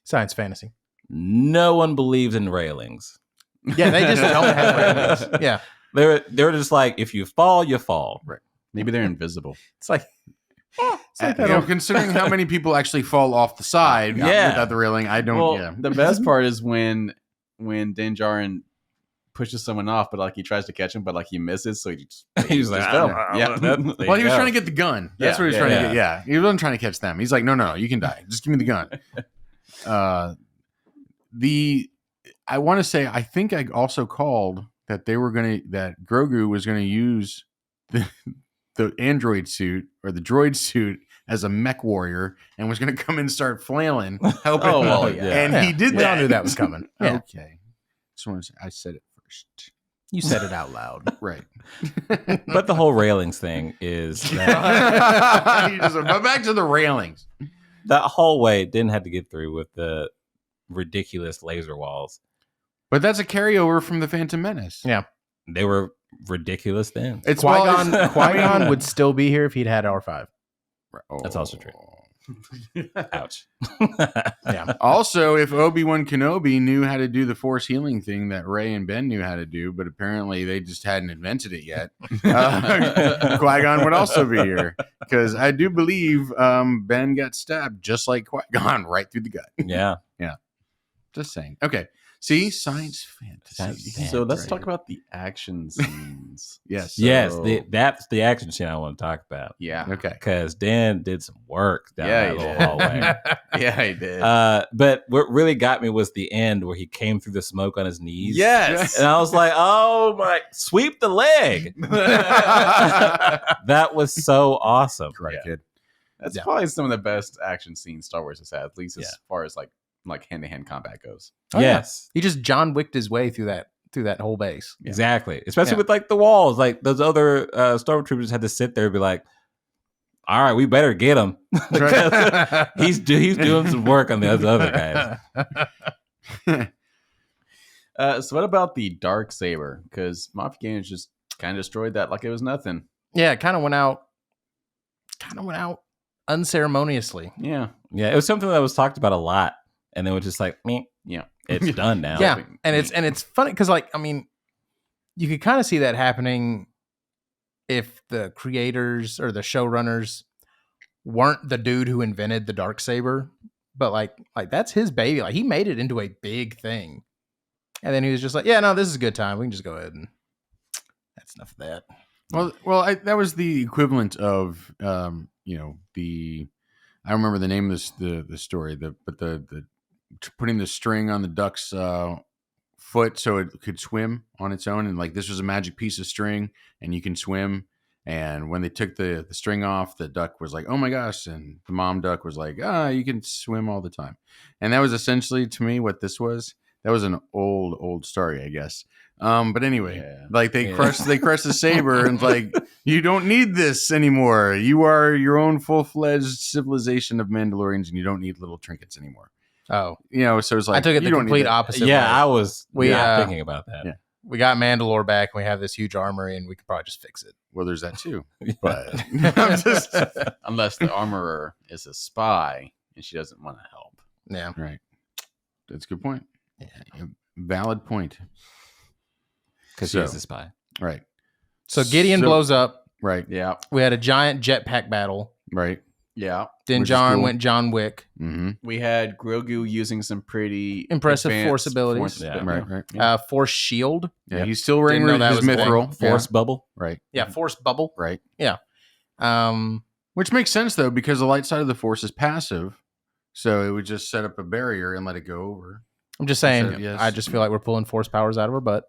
Science fantasy. no one believes in railings? Yeah, they just don't have railings. Yeah. They're just like, if you fall, you fall. Right. Maybe they're invisible. It's like, Considering how many people actually fall off the side Yeah. without the railing, I don't. Well, yeah. the best part is when Din Djarin pushes someone off, but like he tries to catch him, but like he misses, so he just He's like, fell. yeah. Well, he was trying to get the gun. That's Yeah, what he was yeah, trying yeah. to get. Yeah, he wasn't trying to catch them. He's like, no, you can die. Just give me the gun. I want to say, I think I also called that that Grogu was gonna use the android suit or the droid suit as a mech warrior and was gonna come in and start flailing, helping. Oh, well, yeah. And he did we that. all knew that was coming. Yeah. Okay. Just want to say, I said it first. You said it out loud. Right. But the whole railings thing is that But back to the railings. that hallway didn't have to get through with the ridiculous laser walls. But that's a carryover from the Phantom Menace. Yeah. They were ridiculous then. It's Qui-Gon, well, Qui-Gon would still be here if he'd had R5. That's also true. Ouch. Yeah. Also, if Obi-Wan Kenobi knew how to do the Force healing thing that Rey and Ben knew how to do, but apparently they just hadn't invented it yet, Qui-Gon would also be here. Because I do believe Ben got stabbed just like Qui-Gon right through the gut. Yeah. Just saying. Okay. See? Science fantasy. Science So let's Right. talk about the action scenes. Yes. Yes, So- that's the action scene I want to talk about. Yeah. Okay. Because Dan did some work down Yeah, that he little did. hallway. Yeah, I did. But what really got me was the end where he came through the smoke on his knees. yes. And I was like, oh my, sweep the leg. That was so awesome. Right, Yeah. kid. That's Yeah. probably some of the best action scenes Star Wars has had, at least as Yeah. far as like hand-to-hand combat goes. Oh, yeah. Yes. He just John Wicked his way through that whole base. Exactly. Especially Yeah. with like the walls. Like those other stormtroopers had to sit there and be like, all right, we better get him. Because he's doing some work on the other guys. So what about the dark saber? Because Moff Gideon just kind of destroyed that like it was nothing. Yeah, it kind of went out unceremoniously. Yeah. Yeah, it was something that was talked about a lot. And then it was just like, meh, Yeah. it's done now. Yeah, and it's funny because you could kind of see that happening if the creators or the showrunners weren't the dude who invented the Darksaber, but like that's his baby. Like he made it into a big thing, and then he was just like, yeah, no, this is a good time. We can just go ahead and that's enough of that. Well, that was the equivalent of, I don't remember the name of the story, but the putting the string on the duck's foot so it could swim on its own, and like this was a magic piece of string, and you can swim. And when they took the string off, the duck was like, "Oh my gosh!" And the mom duck was like, you can swim all the time." And that was essentially to me what this was. That was an old story, I guess. But anyway, like they crushed the saber and like, you don't need this anymore. You are your own full-fledged civilization of Mandalorians, and you don't need little trinkets anymore. Oh, so it's like I took it the complete opposite. Yeah, way. I was not thinking about that. Yeah. We got Mandalore back, and we have this huge armory, and we could probably just fix it. Well, there's that too. But I'm just Unless the armorer is a spy and she doesn't want to help. Yeah, right. That's a good point. Yeah, valid point. Because she's a spy. Right. So Gideon blows up. Right. Yeah. We had a giant jetpack battle. Right. Yeah. Then Which is John cool. went John Wick. Mm-hmm. We had Grogu using some pretty Impressive advanced force abilities. Yeah. Right. Force shield. Yeah. He's still wearing Didn't know that his was a thing. mithril. Force bubble. Right. Yeah, force bubble. Right. Yeah. Which makes sense though, because the light side of the force is passive, so it would just set up a barrier and let it go over. I'm just saying. So, yes. I just feel like we're pulling force powers out of her butt.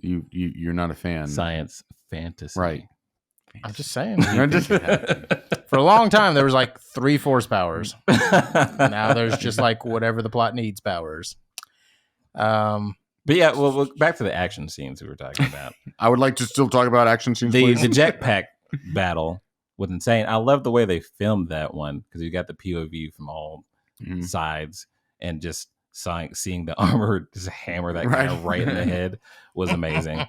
You're not a fan. Science fantasy. Right. I'm just saying. For a long time, there was like 3 force powers. Now there's just like whatever the plot needs powers. But yeah, well, back to the action scenes we were talking about. I would like to still talk about action scenes, The please. jetpack battle was insane. I love the way they filmed that one because you got the POV from all sides and just seeing the armor just hammer that guy right in the head was amazing.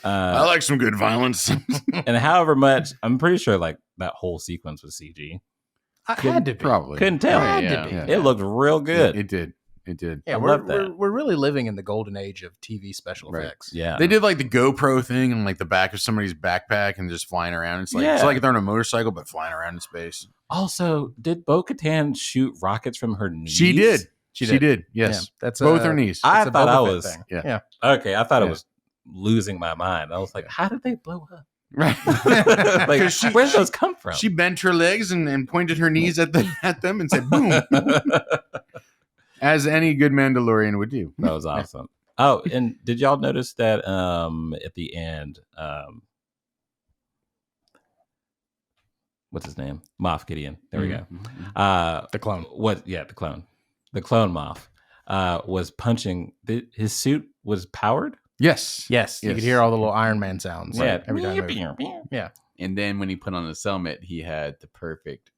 I like some good violence. And however much, I'm pretty sure like that whole sequence was CG. I had to be. Probably. Couldn't tell. Had to be. Yeah. It looked real good. It did. It did. Yeah, I we're, love that. we're really living in the golden age of TV special Right. effects. Yeah. They did like the GoPro thing and like the back of somebody's backpack and just flying around. It's like Yeah. it's like they're on a motorcycle but flying around in space. Also, did Bo-Katan shoot rockets from her knees? She did. She did. did. Yes. Yeah, that's both her knees. I It's a thought Boba I Fett was thing. Yeah. okay. I thought Yeah. it was losing my mind. I was like, how did they blow up? Right. Like, where did those come from? She bent her legs and pointed her knees at them and said, "Boom," as any good Mandalorian would do. That was awesome. Oh, and did y'all notice that at the end, what's his name? Moff Gideon. There we go. The clone. The clone. The clone Moff was punching. His suit was powered. Yes, you Yes. could hear all the little Iron Man sounds. Yeah. every time. he moved. Yeah, And then when he put on his helmet, he had the perfect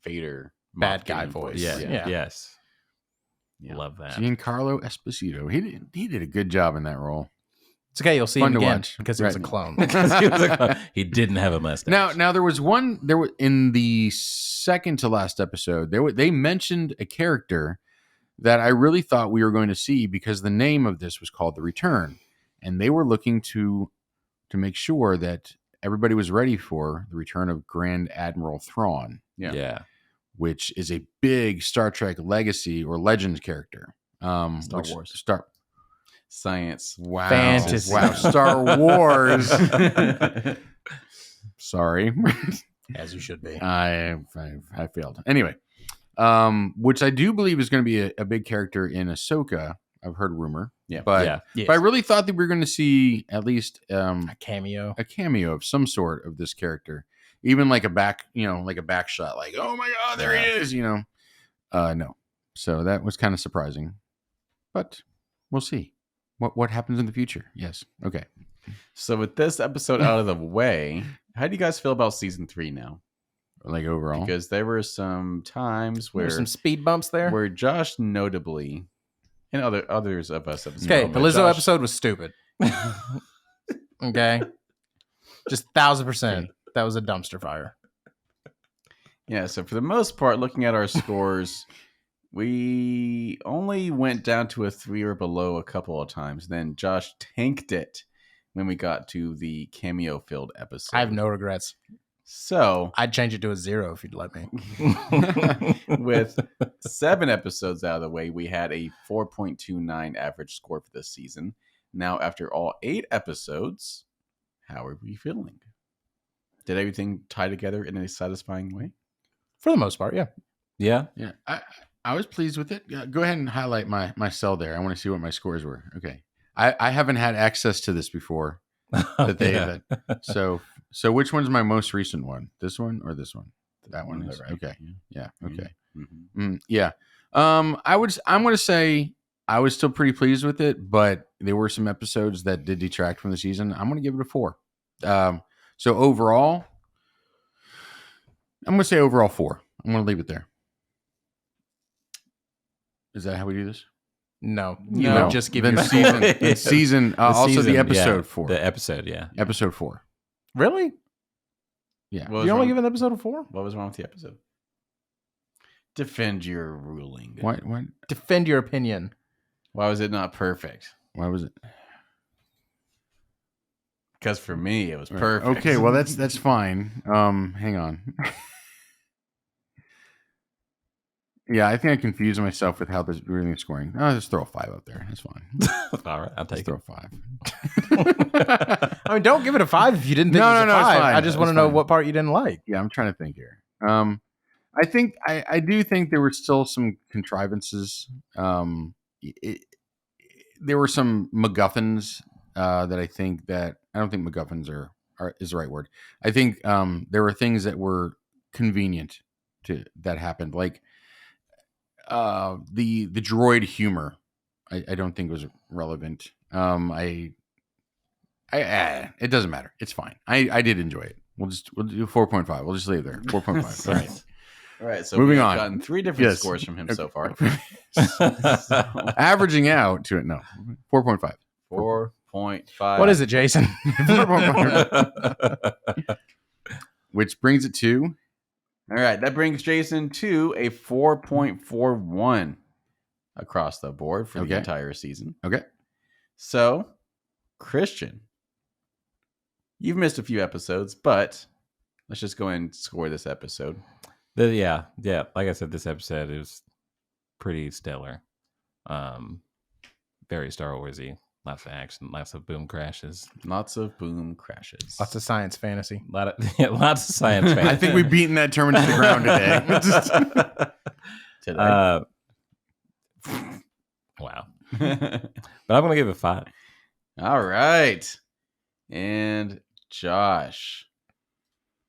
Vader Bad Moff guy Gideon voice. Yeah. Yeah. Yes. Yeah. Love that. Giancarlo Esposito. He did a good job in that role. it's okay. You'll see Fun him to again watch. because he was a Right. clone. Because he was a clone. He didn't have a mustache. Now there was one there was in the second to last episode. They mentioned a character that I really thought we were going to see because the name of this was called The Return, and they were looking to make sure that everybody was ready for the return of Grand Admiral Thrawn, Yeah. which is a big Star Trek legacy or legend character. Star Wars. Science. Wow. Fantasy. Wow. Star Wars. Sorry. As you should be. I failed. Anyway, which I do believe is going to be a big character in Ahsoka. I've heard rumor. Yeah. But, Yeah. Yes. but I really thought that we were going to see at least A cameo. a cameo of some sort of this character. Even like a back shot, like, oh my God, there he is, no. So that was kind of surprising. But we'll see. What happens in the future? Yes. Okay. So with this episode out of the way, how do you guys feel about season 3 now? Like overall. Because there were some times where There's some speed bumps there. where Josh notably, and others of us have Okay, known, the but Lizzo Josh- episode was stupid. Okay, just 1,000%. That was a dumpster fire. Yeah, so for the most part, looking at our scores, we only went down to a 3 or below a couple of times. Then Josh tanked it when we got to the cameo-filled episode. I have no regrets. So I'd change it to a 0 if you'd let me. with 7 episodes out of the way, we had a 4.29 average score for this season. Now, after all 8 episodes, how are we feeling? Did everything tie together in a satisfying way? For the most part, yeah. Yeah. Yeah, I was pleased with it. Go ahead and highlight my cell there. I want to see what my scores were. Okay, I haven't had access to this before. That they have it. So which one's my most recent one? This one or this one? That one is right. Okay. Yeah. Okay. Mm-hmm. Yeah. I'm going to say I was still pretty pleased with it, but there were some episodes that did detract from the season. I'm going to give it a 4. So overall, I'm going to say overall 4. I'm going to leave it there. Is that how we do this? No. No. Just give then you season. Also the episode 4. The episode, yeah. Episode 4. Really? Yeah. What was You only wrong- give an episode of 4? What was wrong with the episode? Defend your ruling. Why Defend your opinion. Why was it not perfect? was it? Because for me, it was perfect. Okay, well that's fine. Hang on. Yeah, I think I confused myself with how this everything's scoring. I'll just throw a 5 up there. That's fine. All right, I'll Just take throw it. a 5. I mean, don't give it a 5 if you didn't think No, it was no, a no, it's 5. fine. I just want to It's know fine. what part you didn't like. Yeah, I'm trying to think here. I think I do think there were still some contrivances. There were some MacGuffins that I think that I don't think MacGuffins is the right word. I think there were things that were convenient that happened, like the droid humor. I don't think was relevant. It doesn't matter. It's fine. I did enjoy it. We'll do 4.5. We'll just leave it there. 4.5. All right. All right, so Moving we've on. gotten 3 different Yes. scores from him so far. Averaging out to it. No, 4.5. 4.5. What is it, Jason? 4.5. Which brings it to All right, that brings Jason to a 4.41 across the board for the Okay. entire season. okay. So, Christian, you've missed a few episodes, but let's just go and score this episode. Yeah. Like I said, this episode is pretty stellar. Very Star Warsy. Lots of action, lots of boom crashes, Lots of boom crashes. Lots of science fantasy. lots of science. I fantasy. think we've beaten that term into the ground today. today. Wow. But I'm gonna give it 5. All right. And Josh,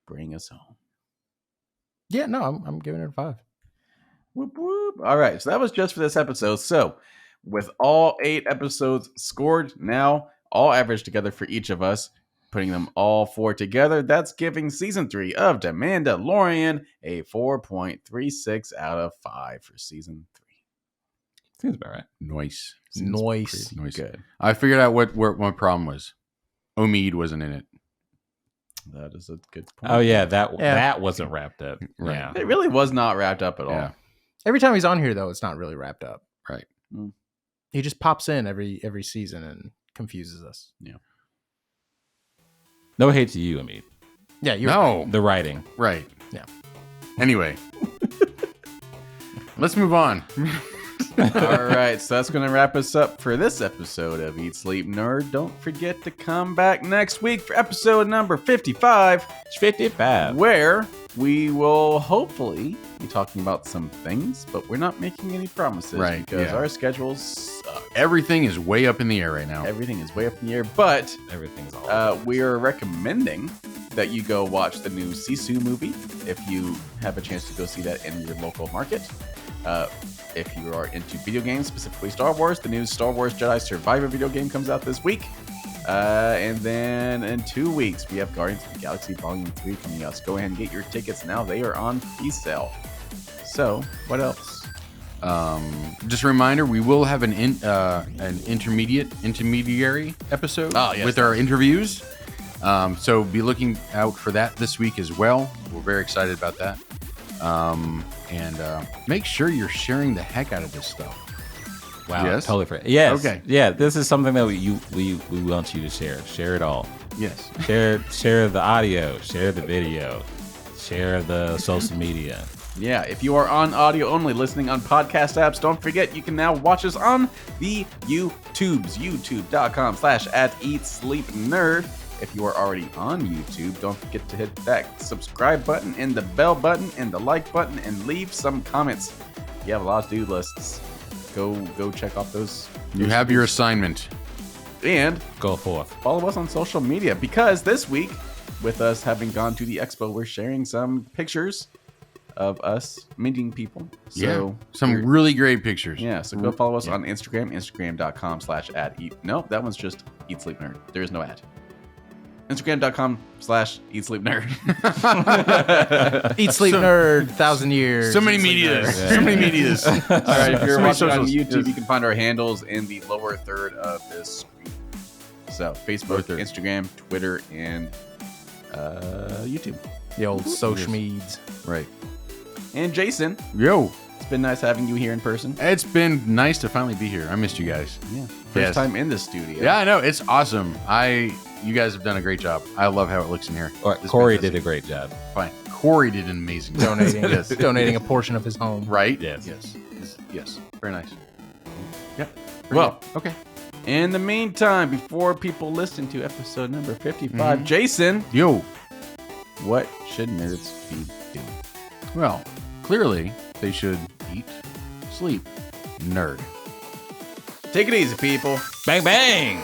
bring us home. Yeah, no, I'm giving it a 5. Whoop, whoop. All right. So that was just for this episode. So with all 8 episodes scored now, all averaged together for each of us, putting them all 4 together, that's giving season 3 of The Mandalorian a 4.36 out of 5 for season 3. Seems about right. Nice. Nice. Nice. Good. I figured out what my problem was. Omid wasn't in it. That is a good point. Oh yeah, that wasn't wrapped up. Right. Yeah. It really was not wrapped up at all. Yeah. Every time he's on here, though, it's not really wrapped up. Right. He just pops in every season and confuses us. No hate to you, Omid. Yeah, you're No. The writing. Right. Yeah. Anyway. Let's move on. All right, so that's going to wrap us up for this episode of Eat Sleep Nerd. Don't forget to come back next week for episode number 55, 55. where we will hopefully be talking about some things, but we're not making any promises Right, because yeah. our schedules suck. Everything is way up in the air right now. Everything is way up in the air, but Everything's all. we are recommending that you go watch the new Sisu movie if you have a chance to go see that in your local market. If you are into video games, specifically Star Wars, the new Star Wars Jedi Survivor video game comes out this week. And then in 2 weeks, we have Guardians of the Galaxy Volume 3 coming out. So go ahead and get your tickets now. They are on pre-sale. So, what else? Just a reminder, we will have an intermediary episode with our interviews. So be looking out for that this week as well. We're very excited about that. And make sure you're sharing the heck out of this stuff. Wow, Yes? totally fair. Yes. Okay. Yeah, this is something that we want you to share. Share it all. Yes. Share the audio. Share the video. Share the social media. Yeah, if you are on audio only listening on podcast apps, don't forget you can now watch us on the YouTubes, youtube.com/@eatsleepnerd. If you are already on YouTube, don't forget to hit that subscribe button and the bell button and the like button and leave some comments. You have a lot of to-do lists. Go check off those. You have your assignment. And Go forth. follow us on social media because this week, with us having gone to the expo, we're sharing some pictures of us meeting people. So some really great pictures. Yeah, so go follow us on Instagram, instagram.com/@eat. No, that one's just Eat Sleep Nerd. There is no ad. Instagram.com/Eat Sleep Nerd. Eat Sleep Nerd, 1,000 years. So many medias. So many medias. All right, if you're So many watching on socials. YouTube, Yes. you can find our handles in the lower third of this screen. So Facebook, third. Instagram, Twitter, and YouTube. The old social meds. Right. And Jason, Yo, it's been nice having you here in person. it's been nice to finally be here. I missed you guys. Yeah, first Yes. time in the studio. Yeah, I know. It's awesome. You guys have done a great job. I love how it looks in here. Or It's Corey fantastic. did a great job. Fine. Corey did an amazing job. Donating, donating a portion of his home. Right? Yes. Yes. Very nice. Yeah. Well, Okay. in the meantime, before people listen to episode number 55, Jason, Yo. what should nerds be doing? Well, clearly they should eat, sleep, nerd. Take it easy, people. Bang, bang.